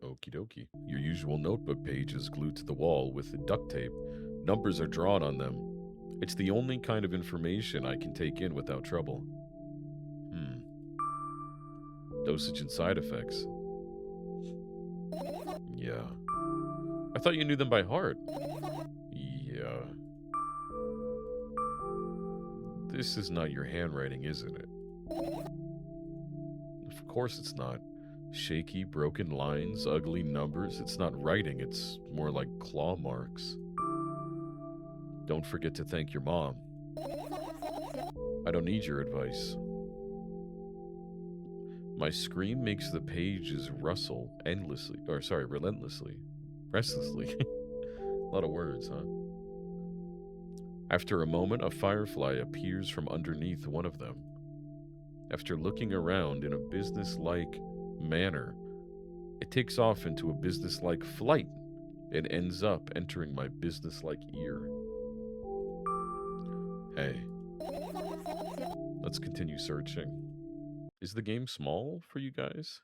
Speaker 1: Okie dokie. Your usual notebook page is glued to the wall with duct tape. Numbers are drawn on them. It's the only kind of information I can take in without trouble. Dosage and side effects. Yeah. I thought you knew them by heart. Yeah. This is not your handwriting, isn't it? Of course it's not. Shaky, broken lines, ugly numbers. It's not writing, it's more like claw marks. Don't forget to thank your mom. I don't need your advice. My scream makes the pages rustle relentlessly. Restlessly. A lot of words, huh? After a moment, a firefly appears from underneath one of them. After looking around in a business-like manner, it takes off into a business-like flight and ends up entering my business-like ear. Hey, let's continue searching. Is the game small for you guys?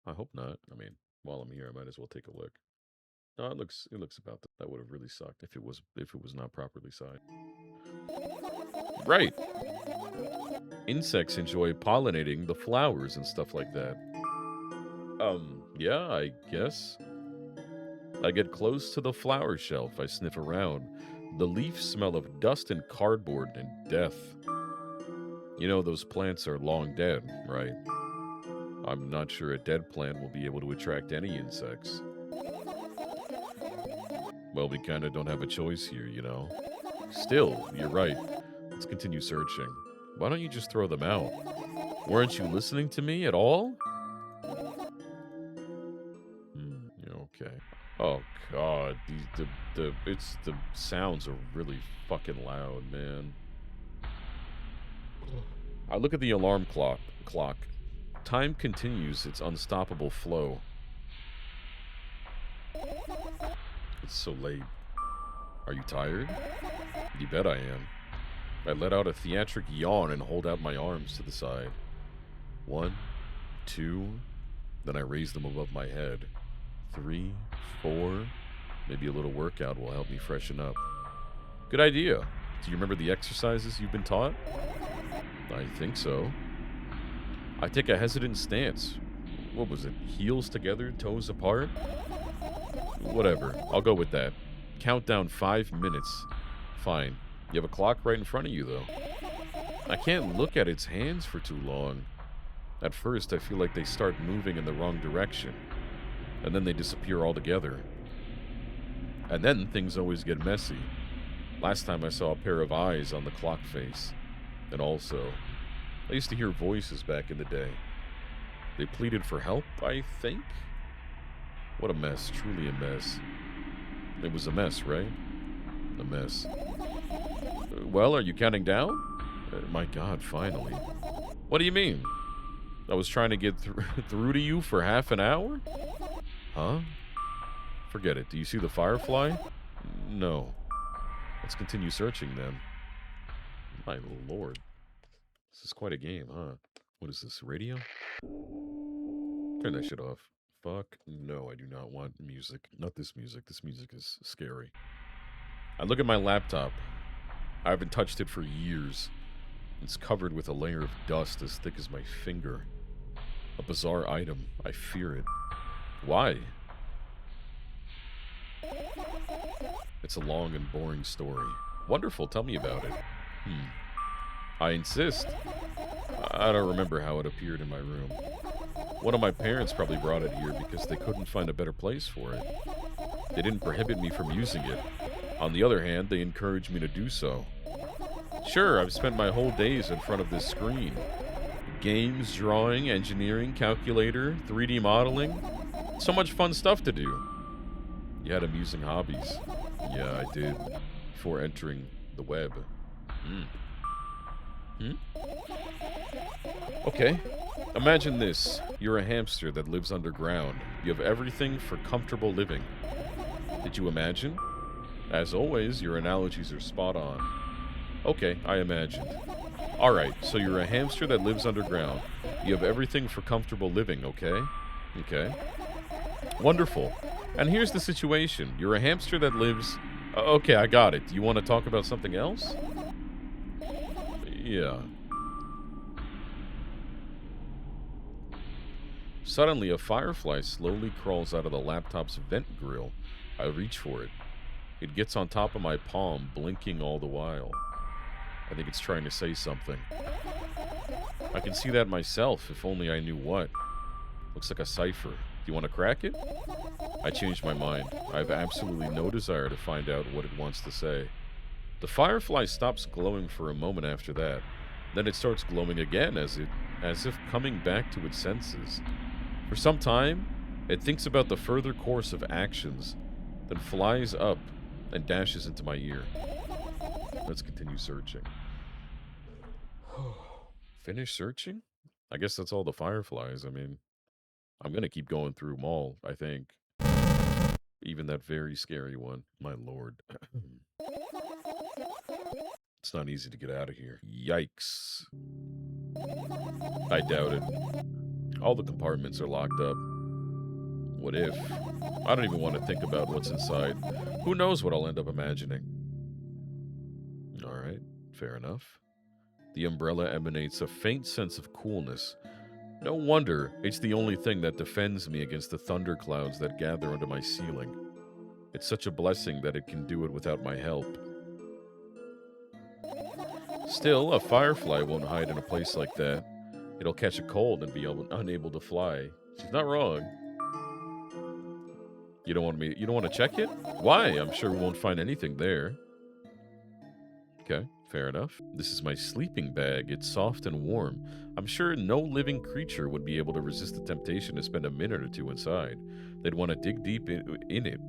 Speaker 1: I hope not. I mean, while I'm here, I might as well take a look. No, it looks about that. That would have really sucked if it was not properly sized. Right. Insects enjoy pollinating the flowers and stuff like that. Yeah, I guess. I get close to the flower shelf. I sniff around. The leaves smell of dust and cardboard and death. You know, those plants are long dead, right? I'm not sure a dead plant will be able to attract any insects. Well, we kinda don't have a choice here, you know? Still, you're right. Let's continue searching. Why don't you just throw them out? Weren't you listening to me at all? Okay. Oh god, the sounds are really fucking loud, man. I look at the alarm clock. Time continues its unstoppable flow. It's so late. Are you tired? You bet I am. I let out a theatric yawn and hold out my arms to the side. 1, 2, then I raise them above my head. 3, 4, maybe a little workout will help me freshen up. Good idea. Do you remember the exercises you've been taught? I think so. I take a hesitant stance. What was it? Heels together, toes apart? Whatever. I'll go with that. Count down 5 minutes. Fine. You have a clock right in front of you, though. I can't look at its hands for too long. At first, I feel like they start moving in the wrong direction, and then they disappear altogether. And then things always get messy. Last time I saw a pair of eyes on the clock face. And also, I used to hear voices back in the day. They pleaded for help, I think? What a mess, truly a mess. It was a mess, right? A mess. Well, are you counting down? My god, finally. What do you mean? I was trying to get through to you for half an hour? Huh? Forget it. Do you see the firefly? No. Let's continue searching then. My lord. This is quite a game, huh? What is this, radio? Turn that shit off. Fuck no, I do not want music. Not this music. This music is scary. I look at my laptop. I haven't touched it for years. It's covered with a layer of dust as thick as my finger. A bizarre item. I fear it. Why? It's a long and boring story. Wonderful, tell me about it. I insist. I don't remember how it appeared in my room. One of my parents probably brought it here because they couldn't find a better place for it. They didn't prohibit me from using it. On the other hand, they encouraged me to do so. Sure, I've spent my whole days in front of this screen. Games, drawing, engineering, calculator, 3D modeling. So much fun stuff to do. You had amusing hobbies. Yeah, I did. Before entering the web. Hmm. Hmm? Okay. Imagine this. You're a hamster that lives underground. You have everything for comfortable living. Did you imagine? As always, your analogies are spot on. Okay, I imagined. Alright, so you're a hamster that lives underground. You have everything for comfortable living, okay? Okay. Wonderful. And here's the situation. You're a hamster that lives... Okay, I got it. Do you want to talk about something else? Yeah. Suddenly, a firefly slowly crawls out of the laptop's vent grill. I reach for it. It gets on top of my palm, blinking all the while. I think it's trying to say something. I can see that myself, if only I knew what. Looks like a cipher. Do you want to crack it? I changed my mind. I have absolutely no desire to find out what it wants to say. The firefly stops glowing for a moment after that. Then it starts glowing again as if coming back to its senses. For some time, it thinks about the further course of actions, then flies up and dashes into my ear. Let's continue searching. Finish searching? I guess that's all the fireflies. I mean, I'm gonna keep going through them all, I think. Even that very scary one. My lord. It's not easy to get out of here. Yikes. I doubt it. All the compartments are locked up. What if? I don't even want to think about what's inside. Who knows what I'll end up imagining? Alright, fair enough. The umbrella emanates a faint sense of coolness. No wonder it's the only thing that defends me against the thunderclouds that gather under my ceiling. It's such a blessing that it can do it without my help. Still, a firefly won't hide in a place like that. It'll catch a cold and be unable to fly. She's not wrong. You don't want to check it? Why? I'm sure we won't find anything there. Okay, fair enough. This is my sleeping bag. It's soft and warm. I'm sure no living creature would be able to resist the temptation to spend a minute or two inside. They'd want to dig deep in it.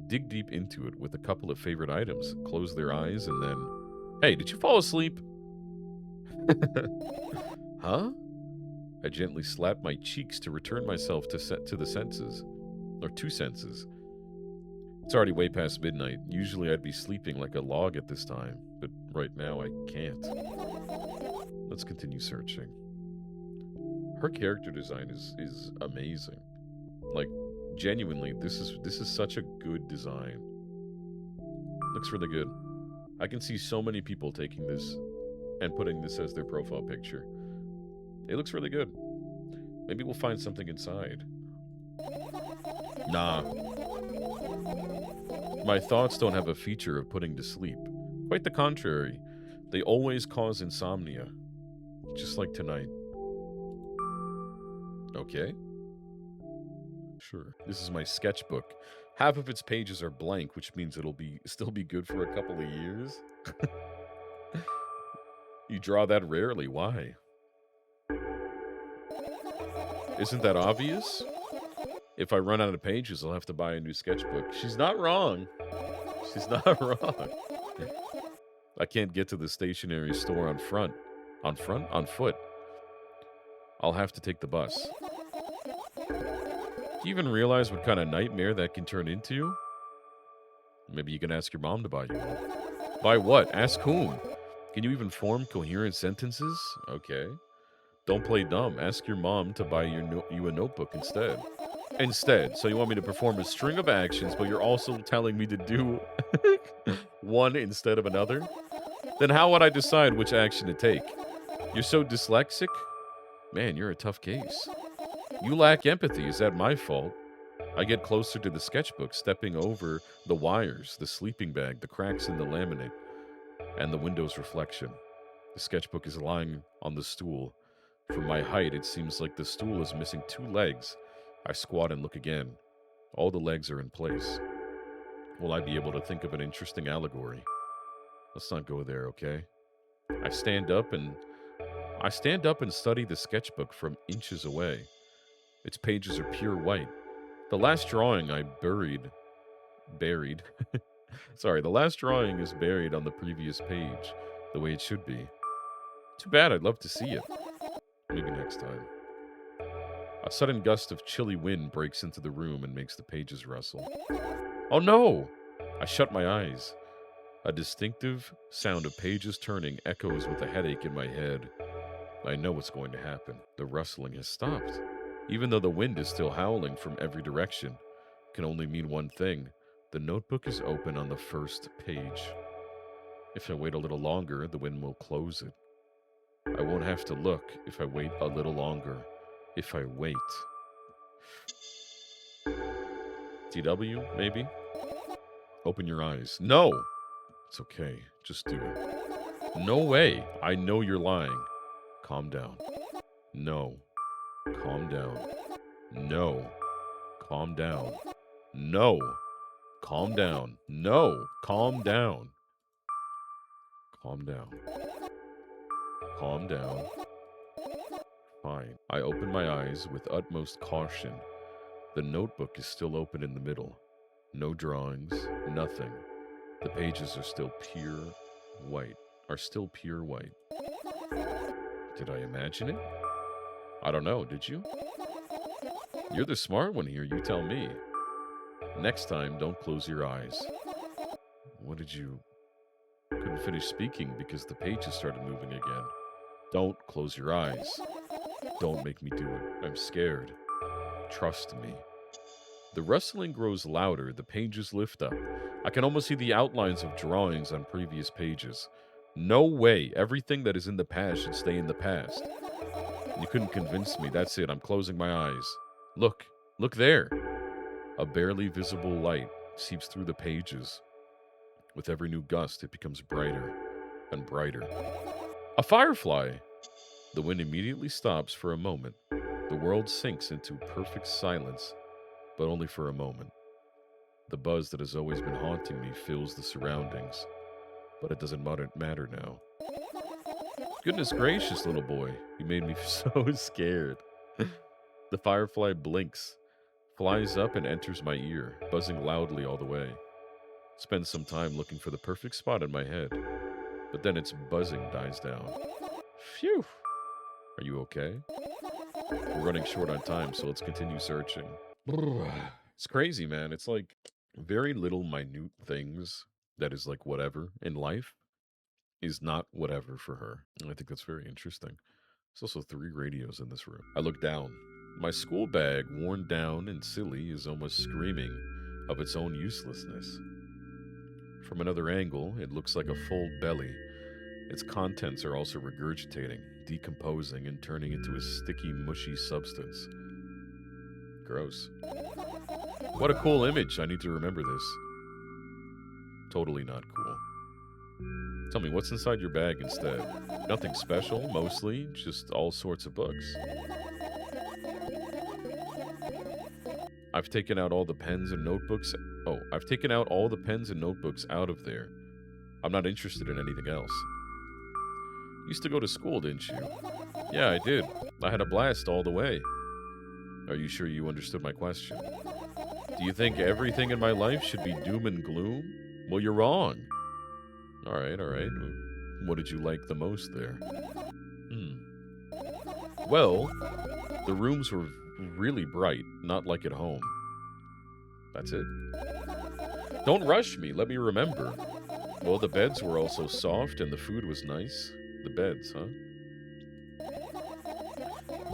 Speaker 1: Dig deep into it with a couple of favorite items, close their eyes, and then... Hey, did you fall asleep? Huh? I gently slapped my cheeks to return myself to the senses. Or two senses. It's already way past midnight. Usually I'd be sleeping like a log at this time, but right now I can't. Let's continue searching. Her character design is amazing. Like, genuinely, this is such a good design. Looks really good. I can see so many people taking this and putting this as their profile picture. It looks really good. Maybe we'll find something inside. Nah. My thoughts don't have a feature of putting to sleep. Quite the contrary. They always cause insomnia. Just like tonight. Okay. Sure. This is my sketchbook. Half of its pages are blank, which means it'll still be good for a couple of years. You draw that rarely. Why? Isn't that obvious? If I run out of pages, I'll have to buy a new sketchbook. She's not wrong. She's not wrong. I can't get to the stationery store on foot. I'll have to take the bus. Do you even realize what kind of nightmare that can turn into? Maybe you can ask your mom to buy you one. Buy what? Ask whom? Can you even form coherent sentences? Okay. Don't play dumb. Ask your mom to buy you a notebook instead. So you want me to perform a string of actions, but you're also telling me to do one instead of another? Then how would I decide which action to take? You're so dyslexic? Man, you're a tough case. You lack empathy. Is that my fault? I get closer to the sketchbook, stepping over the wires, the sleeping bag, the cracks in the laminate, and the window's reflection. The sketchbook is lying on the stool. From my height, it seems like the stool is missing two legs. I squat and look again. All the legs are in place. Will I be able to think of an interesting allegory? Let's not go there, okay? I stand up and study the sketchbook from inches away. Its pages are pure white. The last drawing I buried Sorry, the last drawing is buried on the previous page, the way it should be. Too bad, I'd love to see it. Maybe next time. A sudden gust of chilly wind breaks into the room and makes the pages rustle. Oh no! I shut my eyes. A distinctive sound of pages turning echoes with a headache in my head. I know what's going to happen. The rustling has stopped. Even though the wind is still howling from every direction, it can only mean one thing. The notebook is open on the first page. If I wait a little longer, the wind will close it. I won't have to look if I wait a little longer. If I wait. TW, maybe? Open your eyes. No! It's okay. Just do it. No way. I know you're lying. Calm down. No. Calm down. No. Calm down. No. Calm down. No. Calm down. Calm down. Calm down. Fine. I open my eyes with utmost caution. The notebook is still open in the middle. No drawings, nothing. The pages are still pure white. Did I imagine it? I don't know, did you? You're the smart one here, you tell me. Next time, don't close your eyes. What did you... Couldn't finish speaking because the pages started moving again. Don't close your eyes. Don't make me do it. I'm scared. Trust me. The rustling grows louder, the pages lift up. I can almost see the outlines of drawings on previous pages. No way, everything that is in the past should stay in the past. You couldn't convince me, that's it, I'm closing my eyes. Look there. A barely visible light seeps through the pages. With every new gust, it becomes brighter and brighter. A firefly! The wind immediately stops for a moment. The world sinks into perfect silence, but only for a moment. The buzz that has always been haunting me fills the surroundings, but it doesn't matter now. Goodness gracious, little boy, you made me so scared. The firefly blinks, flies up and enters my ear, buzzing loudly all the way. Spends some time looking for the perfect spot in my head, but then its buzzing dies down. Phew! Are you okay? We're running short on time, so let's continue searching. It's crazy, man. It's like very little minute things that is like whatever in life is not whatever for her. And I think that's very interesting. There's also 3 radios in this room. I look down. My school bag, worn down and silly, is almost screaming of its own uselessness. From another angle, it looks like a full belly. Its contents are also regurgitating, decomposing, and turning into a sticky, mushy substance. Gross. What a cool image. I need to remember this. Totally not cool. Tell me, what's inside your bag instead? Nothing special, mostly, just all sorts of books. I've taken out all the pens and notebooks. Oh, I've taken out all the pens and notebooks out of there. I'm not interested in anything else. You used to go to school, didn't you? Yeah, I did. I had a blast all the way. Are you sure you understood my question? Do you think everything in my life should be doom and gloom? Well, you're wrong. All right. What did you like the most there? Well, the rooms were really bright, not like at home. That's it? Don't rush me, let me remember. Well, the beds were also soft and the food was nice. The beds, huh?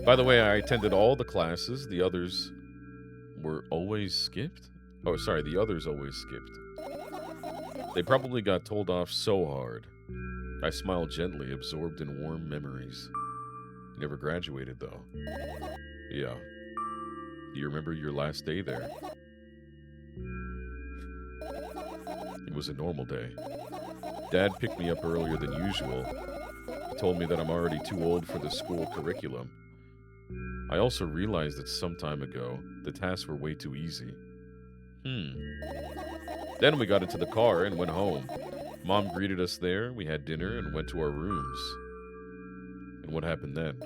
Speaker 1: By the way, I attended all the classes. The others were always skipped? Oh, sorry, the others always skipped. They probably got told off so hard. I smiled gently, absorbed in warm memories. Never graduated, though. Yeah. Do you remember your last day there? It was a normal day. Dad picked me up earlier than usual. Told me that I'm already too old for the school curriculum. I also realized that some time ago, the tasks were way too easy. Then we got into the car and went home. Mom greeted us there, we had dinner, and went to our rooms. And what happened then?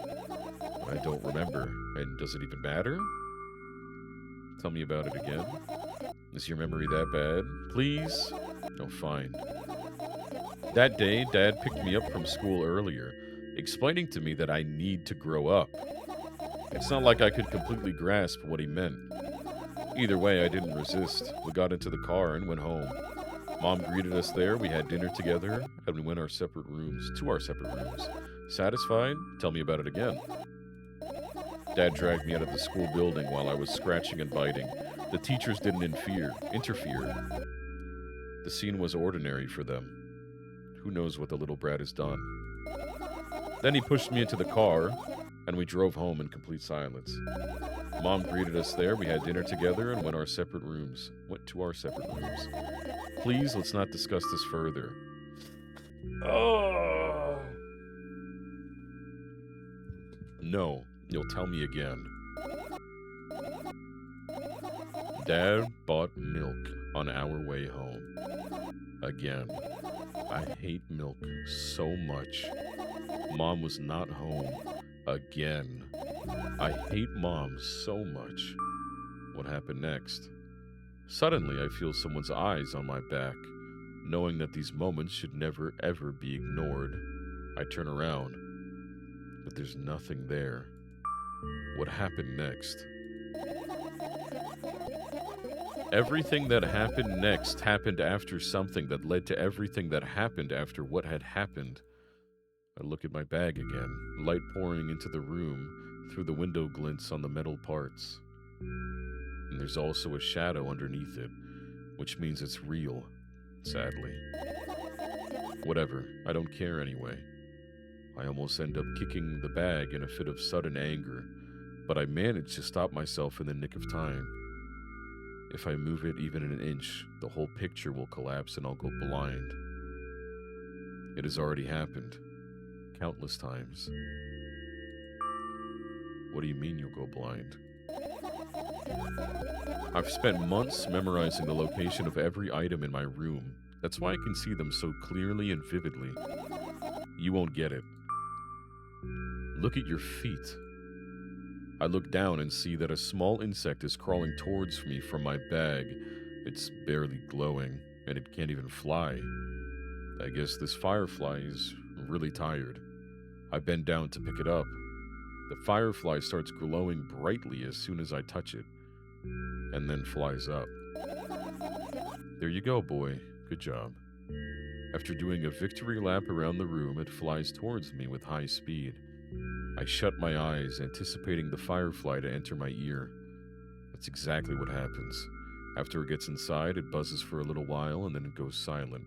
Speaker 1: I don't remember. And does it even matter? Tell me about it again. Is your memory that bad? Please? Oh, fine. That day, Dad picked me up from school earlier, explaining to me that I need to grow up. It's not like I could completely grasp what he meant. Either way, I didn't resist. We got into the car and went home. Mom greeted us there, we had dinner together, and we went to our separate rooms. Satisfied? Tell me about it again. Dad dragged me out of the school building while I was scratching and biting. The teachers didn't interfere. The scene was ordinary for them. Who knows what the little brat has done? Then he pushed me into the car, and we drove home in complete silence. Mom greeted us there, we had dinner together, and went to our separate rooms. Please, let's not discuss this further. Oh. No, you'll tell me again. Dad bought milk on our way home. Again. I hate milk so much. Mom was not home. Again. I hate Mom so much. What happened next? Suddenly, I feel someone's eyes on my back. Knowing that these moments should never ever be ignored, I turn around, but there's nothing there. What happened next? Everything that happened next happened after something that led to everything that happened after what had happened. I look at my bag again, light pouring into the room through the window glints on the metal parts. And there's also a shadow underneath it, which means it's real, sadly. Whatever, I don't care anyway. I almost end up kicking the bag in a fit of sudden anger, but I manage to stop myself in the nick of time. If I move it even an inch, the whole picture will collapse and I'll go blind. It has already happened. Countless times. What do you mean you'll go blind? I've spent months memorizing the location of every item in my room. That's why I can see them so clearly and vividly. You won't get it. Look at your feet. I look down and see that a small insect is crawling towards me from my bag. It's barely glowing, and it can't even fly. I guess this firefly is really tired. I bend down to pick it up. The firefly starts glowing brightly as soon as I touch it, and then flies up. There you go, boy. Good job. After doing a victory lap around the room, it flies towards me with high speed. I shut my eyes, anticipating the firefly to enter my ear. That's exactly what happens. After it gets inside, it buzzes for a little while and then it goes silent.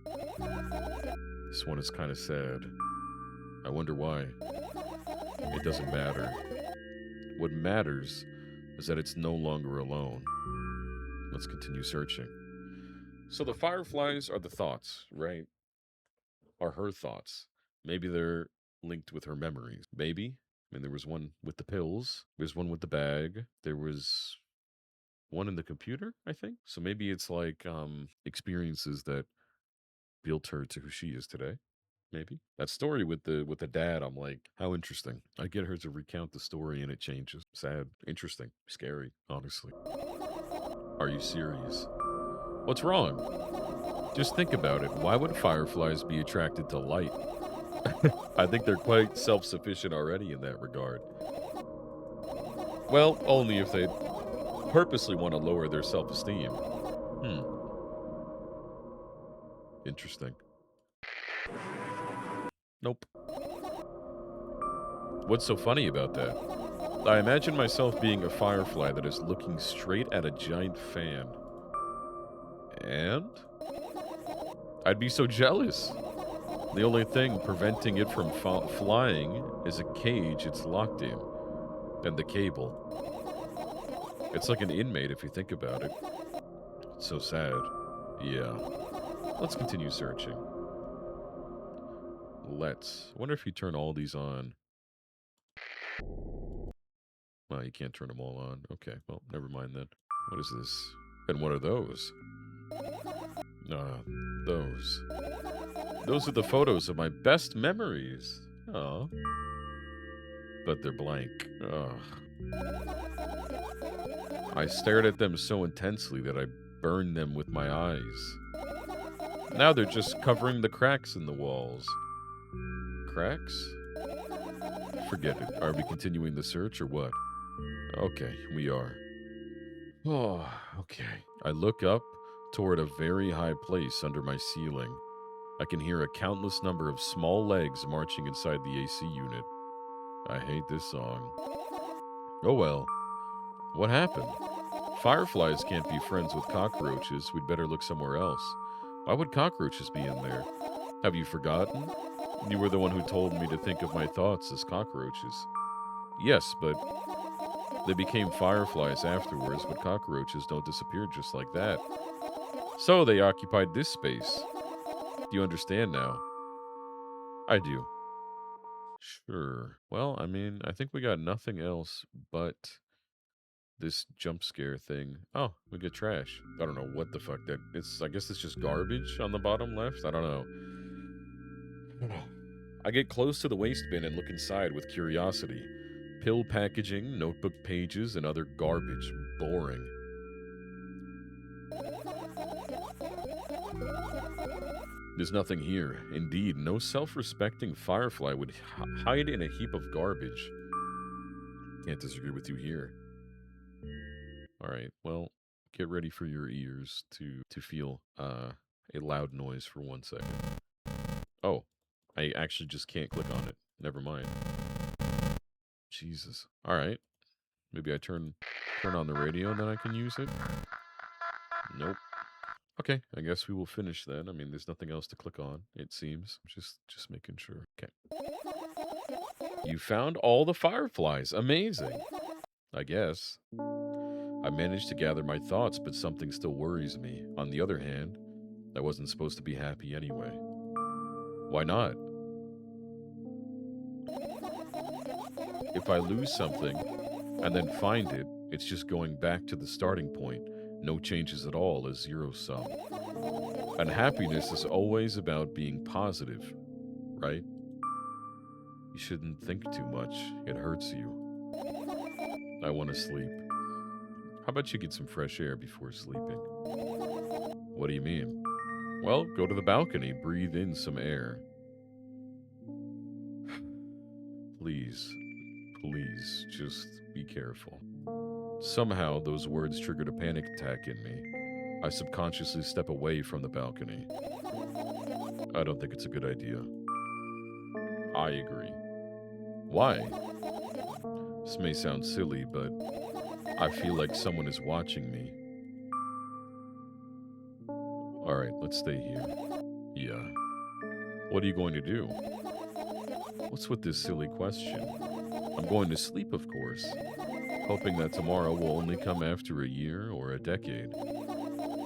Speaker 1: This one is kind of sad. I wonder why. It doesn't matter. What matters is that it's no longer alone. Let's continue searching. So the fireflies are the thoughts, right? Are her thoughts. Maybe they're linked with her memories. Maybe. I mean, there was one with the pills. There's one with the bag. There was one in the computer, I think. So maybe it's like experiences that built her to who she is today. Maybe that story with the dad. I'm like, how interesting. I get her to recount the story and it changes. Sad, interesting, scary. Honestly, are you serious? What's wrong? Just think about it. Why would fireflies be attracted to light? I think they're quite self-sufficient already in that regard. Well, only if they purposely want to lower their self-esteem. Interesting. Nope. What's so funny about that? I imagine myself being a firefly that is looking straight at a giant fan. And? I'd be so jealous. The only thing preventing it from flying is a cage it's locked in. And the cable. It's like an inmate if you think about it. It's so sad. Yeah. Let's continue searching. Let's. I wonder if you turn all these on. Well, you can't turn them all on. Okay, well, never mind then. What is this? And what are those? Those. Those are the photos of my best memories. Aw. But they're blank. Ugh. I stared at them so intensely that I burned them with my eyes. Now they're just covering the cracks in the walls. Cracks? Forget it. Are we continuing the search or what? Okay, we are. Oh, okay. I look up toward a very high place under my ceiling. I can hear a countless number of small legs marching inside the AC unit. I hate this song. Oh well. What happened? Fireflies can't be friends with cockroaches. We'd better look somewhere else. Why would cockroaches be in there? Have you forgotten? You were the one who told me to think of my thoughts as cockroaches. Yes, but they became fireflies afterwards, but cockroaches don't disappear just like that. So they occupied this space. Do you understand now? I do. Sure. Well, I mean, I think we got nothing else but this jump scare thing. Oh, we get trash. I don't know what the fuck that it's. I guess it's just garbage on the bottom left. I don't know. I don't know. I get close to the waste bin and look inside with curiosity. Pill packaging, notebook pages, and other garbage. Boring. There's nothing here. Indeed, no self-respecting firefly would hide in a heap of garbage. Can't disagree with you here. All right. Well, get ready for your ears to feel a loud noise for 1 second. Oh, I actually just can't click on it. Never mind. Jesus. All right. Maybe I turn on the radio and then I can use it. Nope. Okay, I guess we will finish then. I mean, there's nothing else to click on, it seems. Just making sure. Okay. You found all the fireflies. Amazing. I guess. I managed to gather my thoughts, but something still worries me. On the other hand, I wasn't supposed to be happy anyway. Why not? If I lose something and then find it, it's just going back to the starting point. No changes at all, a zero sum. And happiness is always about being positive, right? You shouldn't think too much, it hurts you. I want to sleep. How about you get some fresh air before sleeping? What do you mean? Well, go to the balcony, breathe in some air. Please, please, just be careful. Somehow, those words triggered a panic attack in me. I subconsciously step away from the balcony. I don't think it's a good idea. I agree. Why? This may sound silly, but I feel like someone is watching me. Alright, let's stay here. Yeah. What are you going to do? What's with this silly question? I'm going to sleep, of course, hoping that tomorrow will only come after a year or a decade.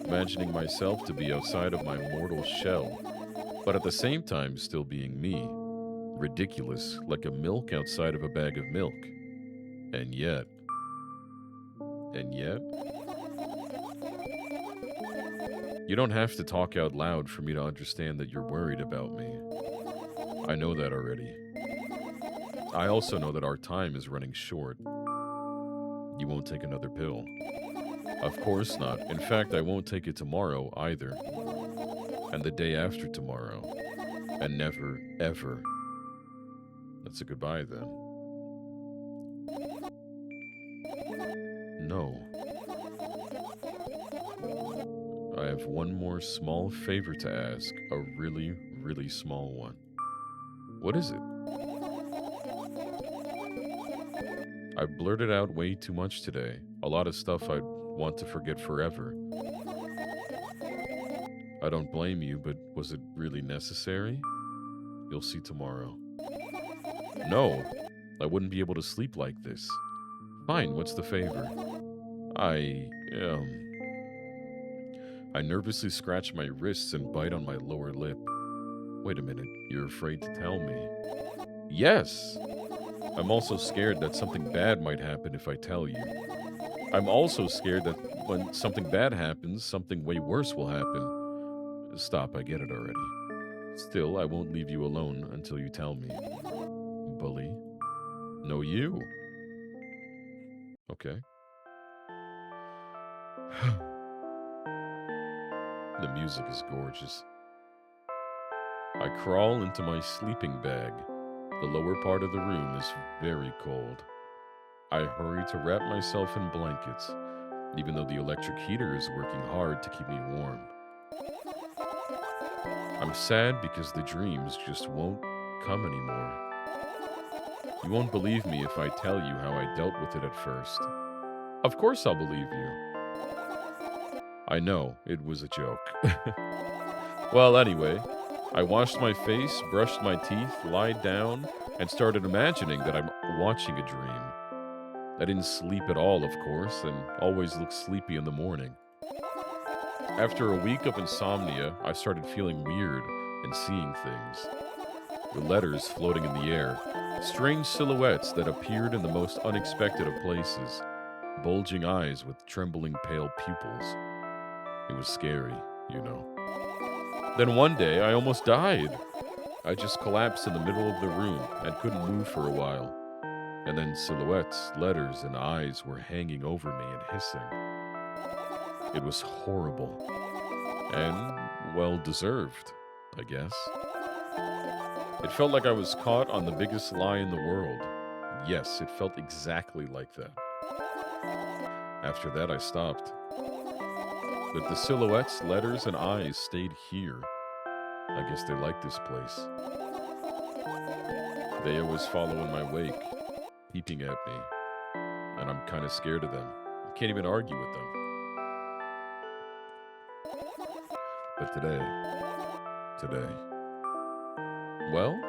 Speaker 1: Imagining myself to be outside of my mortal shell, but at the same time still being me. Ridiculous, like a milk outside of a bag of milk. And yet, you don't have to talk out loud for me to understand that you're worried about me. I know that already. I also know that our time is running short. You won't take another pill. Of course not. In fact, I won't take it tomorrow either. And the day after tomorrow. And never, ever. That's a goodbye then. No. I have one more small favor to ask. A really, really small one. What is it? I blurted out way too much today. A lot of stuff I'd want to forget forever. I don't blame you, but was it really necessary? You'll see tomorrow. No, I wouldn't be able to sleep like this. Fine, what's the favor? I, I nervously scratch my wrists and bite on my lower lip. Wait a minute, you're afraid to tell me? Yes! I'm also scared that something bad might happen if I tell you. I'm also scared that when something bad happens, something way worse will happen. Stop, I get it already. Still, I won't leave you alone until you tell me. Bully? No, you. Okay. The music is gorgeous. I crawl into my sleeping bag. The lower part of the room is very cold. I hurry to wrap myself in blankets, even though the electric heater is working hard to keep me warm. I'm sad because the dreams just won't come anymore. You won't believe me if I tell you how I dealt with it at first. Of course I'll believe you. I know, it was a joke. Well, anyway, I washed my face, brushed my teeth, lied down, and started imagining that I'm watching a dream. I didn't sleep at all, of course, and always look sleepy in the morning. After a week of insomnia, I started feeling weird and seeing things. The letters floating in the air, strange silhouettes that appeared in the most unexpected of places, bulging eyes with trembling pale pupils. It was scary, you know. Then one day, I almost died. I just collapsed in the middle of the room and couldn't move for a while. And then silhouettes, letters, and eyes were hanging over me and hissing. It was horrible. And, well deserved, I guess. It felt like I was caught on the biggest lie in the world. Yes, it felt exactly like that. After that, I stopped. But the silhouettes, letters, and eyes stayed here. I guess they like this place. They always follow in my wake, peeping at me. And I'm kind of scared of them. I can't even argue with them. But today, well,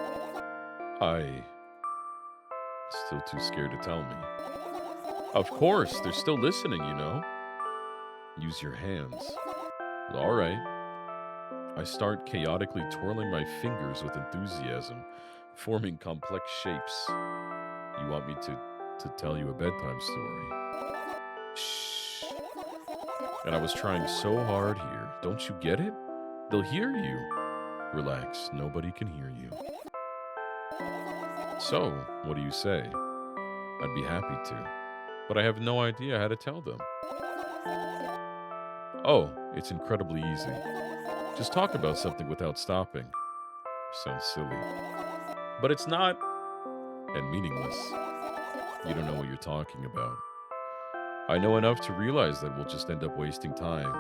Speaker 1: still too scared to tell me. Of course, they're still listening, you know. Use your hands. All right. I start chaotically twirling my fingers with enthusiasm, forming complex shapes. You want me to tell you a bedtime story? Shh. And I was trying so hard here. Don't you get it? They'll hear you. Relax, nobody can hear you. So, what do you say? I'd be happy to, but I have no idea how to tell them. Oh, it's incredibly easy. Just talk about something without stopping. Sounds silly. But it's not, and meaningless. You don't know what you're talking about. I know enough to realize that we'll just end up wasting time.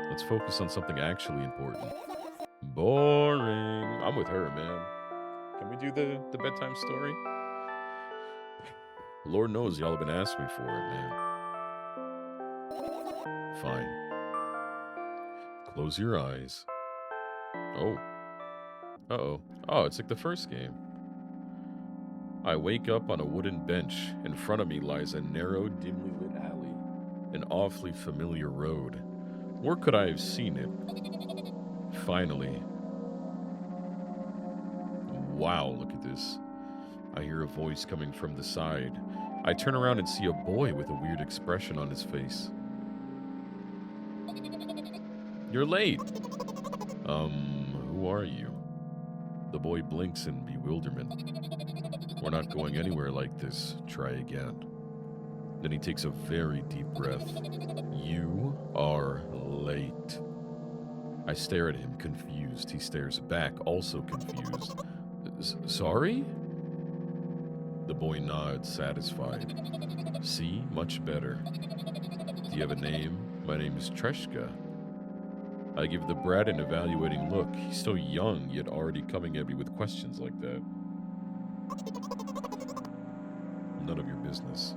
Speaker 1: Let's focus on something actually important. Boring. I'm with her, man. Can we do the bedtime story? Lord knows y'all have been asking me for it, man. Fine. Close your eyes. Oh. Uh-oh. Oh, it's like the first game. I wake up on a wooden bench. In front of me lies a narrow, dimly lit alley. An awfully familiar road. Where could I have seen it? Finally. Wow, look at this. I hear a voice coming from the side. I turn around and see a boy with a weird expression on his face. You're late. Who are you? The boy blinks in bewilderment. We're not going anywhere like this. Try again. Then he takes a very deep breath. You are late. I stare at him, confused. He stares back, also confused. Sorry? The boy nods, satisfied. See? Much better. Do you have a name? My name is Treshka. I give the brat an evaluating look. He's so young, yet already coming at me with questions like that. None of your business.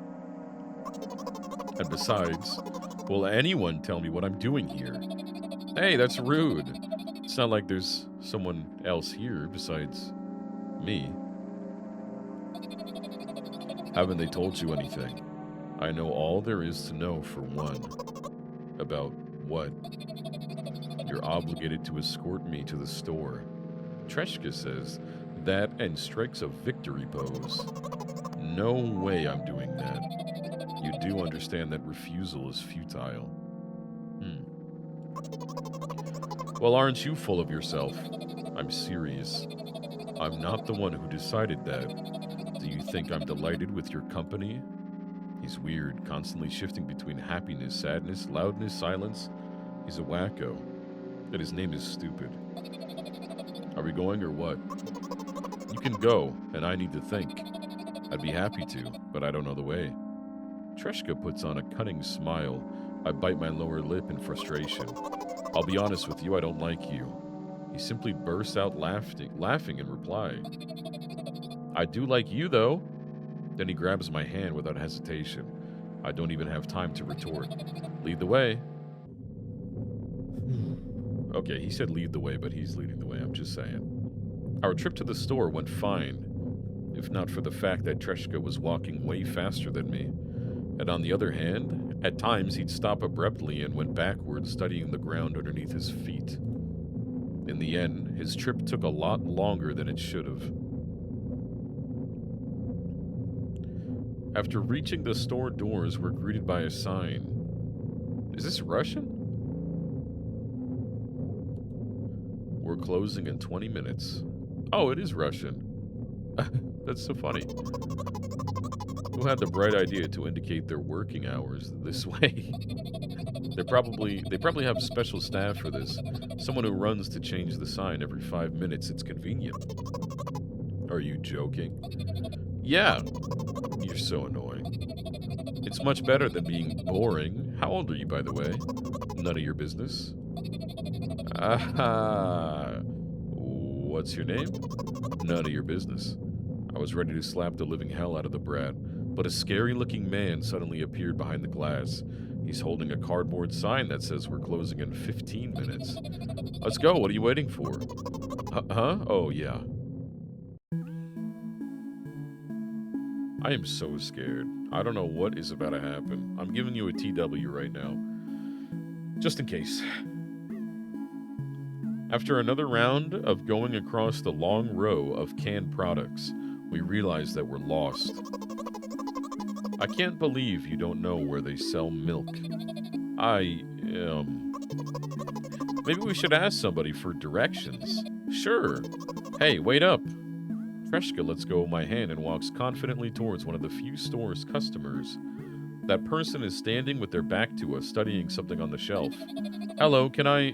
Speaker 1: And besides, will anyone tell me what I'm doing here? Hey, that's rude. It's not like there's someone else here besides me. Haven't they told you anything? I know all there is to know, for one. About what? You're obligated to escort me to the store. Treshka says that and strikes a victory pose. No way I'm doing that. You do understand that refusal is futile. Well, aren't you full of yourself? I'm serious. I'm not the one who decided that. Do you think I'm delighted with your company? He's weird, constantly shifting between happiness, sadness, loudness, silence. He's a wacko. And his name is Stupid. Are we going or what? You can go, and I need to think. I'd be happy to, but I don't know the way. Treshka puts on a cunning smile. I bite my lower lip in frustration. I'll be honest with you, I don't like you. He simply bursts out laughing in reply. I do like you, though. Then he grabs my hand without hesitation. I don't even have time to retort. Lead the way. Okay, he said lead the way, but he's leading the way, I'm just saying. Our trip to the store went fine, if not for the fact that Treshka was walking way faster than me. And on the other hand, at times he'd stop abruptly and went backwards, studying the ground underneath his feet. In the end, his trip took a lot longer than it should have. After reaching the store doors, we're greeted by a sign. Is this Russian? We're closing in 20 minutes. Oh, it is Russian. That's so funny. Who had the bright idea to indicate their working hours this way? They probably have special staff for this. Someone who runs to change the sign every 5 minutes. It's convenient. Are you joking? Yeah. You're so annoying. It's much better than being boring. How old are you, by the way? None of your business. What's your name? None of your business. I was ready to slap the living hell out of the brat, but a scary-looking man suddenly appeared behind the glass. He's holding a cardboard sign that says we're closing in 15 minutes. Let's go, what are you waiting for? Huh? Oh, yeah. I am so scared. I don't know what is about to happen. I'm giving you a TW right now. Just in case. After another round of going across the long row of canned products, we realize that we're lost. I can't believe you don't know where they sell milk. Maybe we should ask somebody for directions. Sure. Hey, wait up. Treshka lets go of my hand and walks confidently towards one of the few store's customers. That person is standing with their back to us, studying something on the shelf. Hello, can I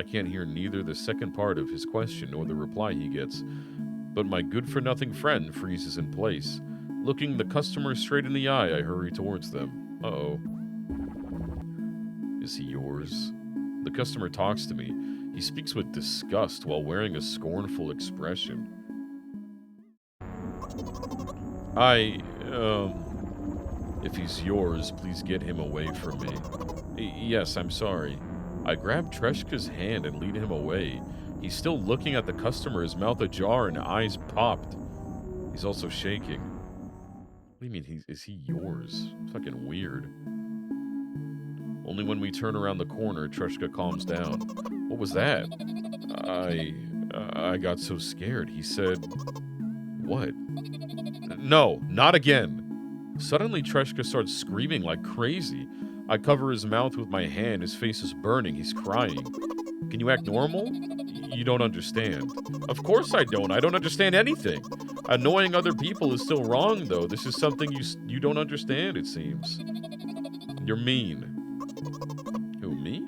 Speaker 1: can't hear neither the second part of his question nor the reply he gets, but my good-for-nothing friend freezes in place. Looking the customer straight in the eye, I hurry towards them. Uh-oh. Is he yours? The customer talks to me. He speaks with disgust while wearing a scornful expression. If he's yours, please get him away from me. Yes, I'm sorry. I grab Treshka's hand and lead him away. He's still looking at the customer, his mouth ajar and eyes popped. He's also shaking. What do you mean, is he yours? Fucking weird. Only when we turn around the corner, Treshka calms down. What was that? I got so scared. He said... What? No, not again. Suddenly, Treshka starts screaming like crazy. I cover his mouth with my hand. His face is burning. He's crying. Can you act normal? You don't understand. Of course I don't. I don't understand anything. Annoying other people is still wrong, though. This is something you don't understand, it seems. You're mean. Who, me?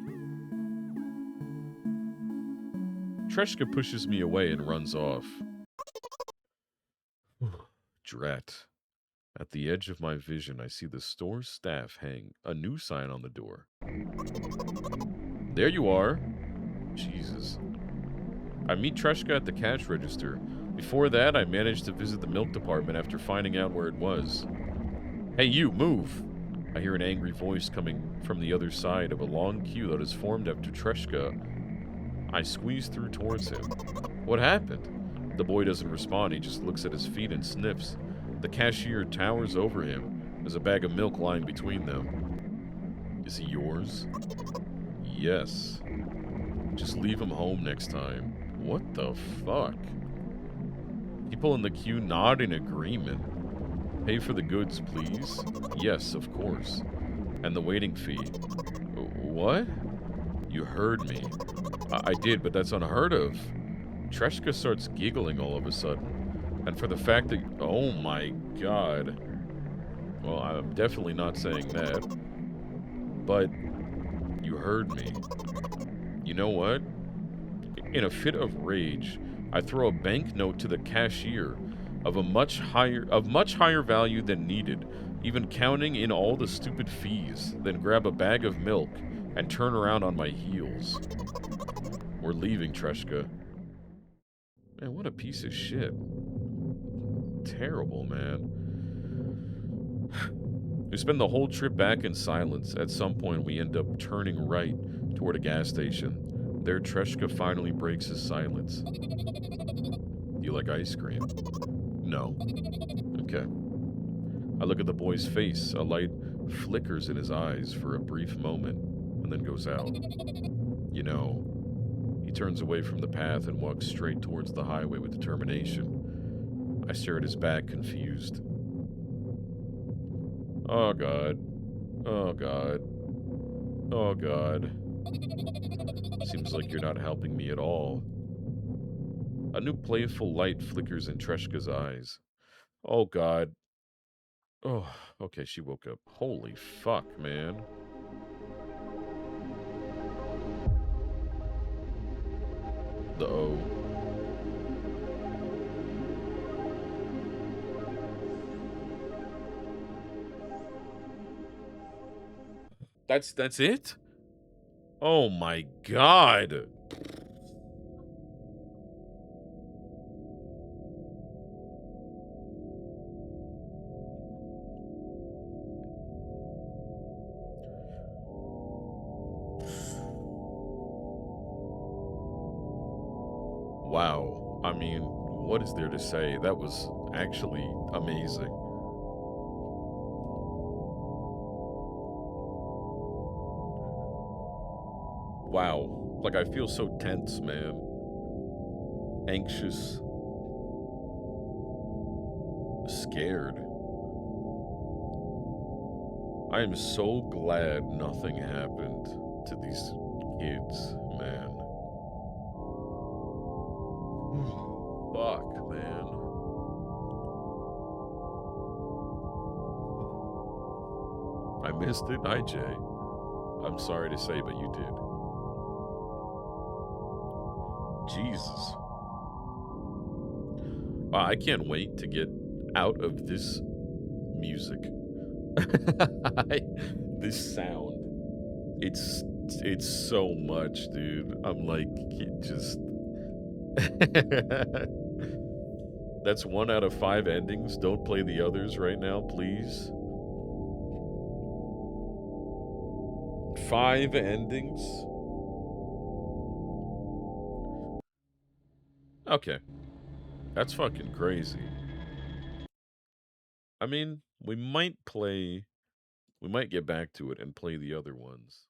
Speaker 1: Treshka pushes me away and runs off. Drat. At the edge of my vision, I see the store staff hang a new sign on the door. There you are. Jesus. I meet Treshka at the cash register. Before that, I managed to visit the milk department after finding out where it was. Hey, you, move! I hear an angry voice coming from the other side of a long queue that has formed after Treshka. I squeeze through towards him. What happened? The boy doesn't respond. He just looks at his feet and sniffs. The cashier towers over him. There's a bag of milk lying between them. Is he yours? Yes. Just leave him home next time. What the fuck? People in the queue nod in agreement. Pay for the goods, please. Yes, of course. And the waiting fee. What? You heard me. I did, but that's unheard of. Treshka starts giggling all of a sudden. And for the fact that... Oh my god. Well, I'm definitely not saying that, but you heard me. You know what? In a fit of rage, I throw a banknote to the cashier of much higher value than needed, even counting in all the stupid fees, then grab a bag of milk and turn around on my heels. We're leaving, Treshka. Man, what a piece of shit. Terrible, man. We spend the whole trip back in silence. At some point, we end up turning right toward a gas station. There, Treshka finally breaks his silence. You like ice cream? No. Okay. I look at the boy's face. A light flickers in his eyes for a brief moment and then goes out. You know, he turns away from the path and walks straight towards the highway with determination. I stare at his back, confused. Oh, God. Oh, God. Oh, God. Seems like you're not helping me at all. A new playful light flickers in Treshka's eyes. Oh, God. Oh, okay, she woke up. Holy fuck, man. The O. That's it? Oh my god. Wow. I mean, what is there to say? That was actually amazing. Wow. Like, I feel so tense, man. Anxious. Scared. I am so glad nothing happened to these kids, man. Fuck, man. I missed it, IJ. I'm sorry to say, but you did. Jesus. I can't wait to get out of this music. This sound. It's it's so much, dude. I'm like, it just That's 1 out of 5 endings. Don't play the others right now, please. 5 endings? Okay. That's fucking crazy. I mean, we might get back to it and play the other ones.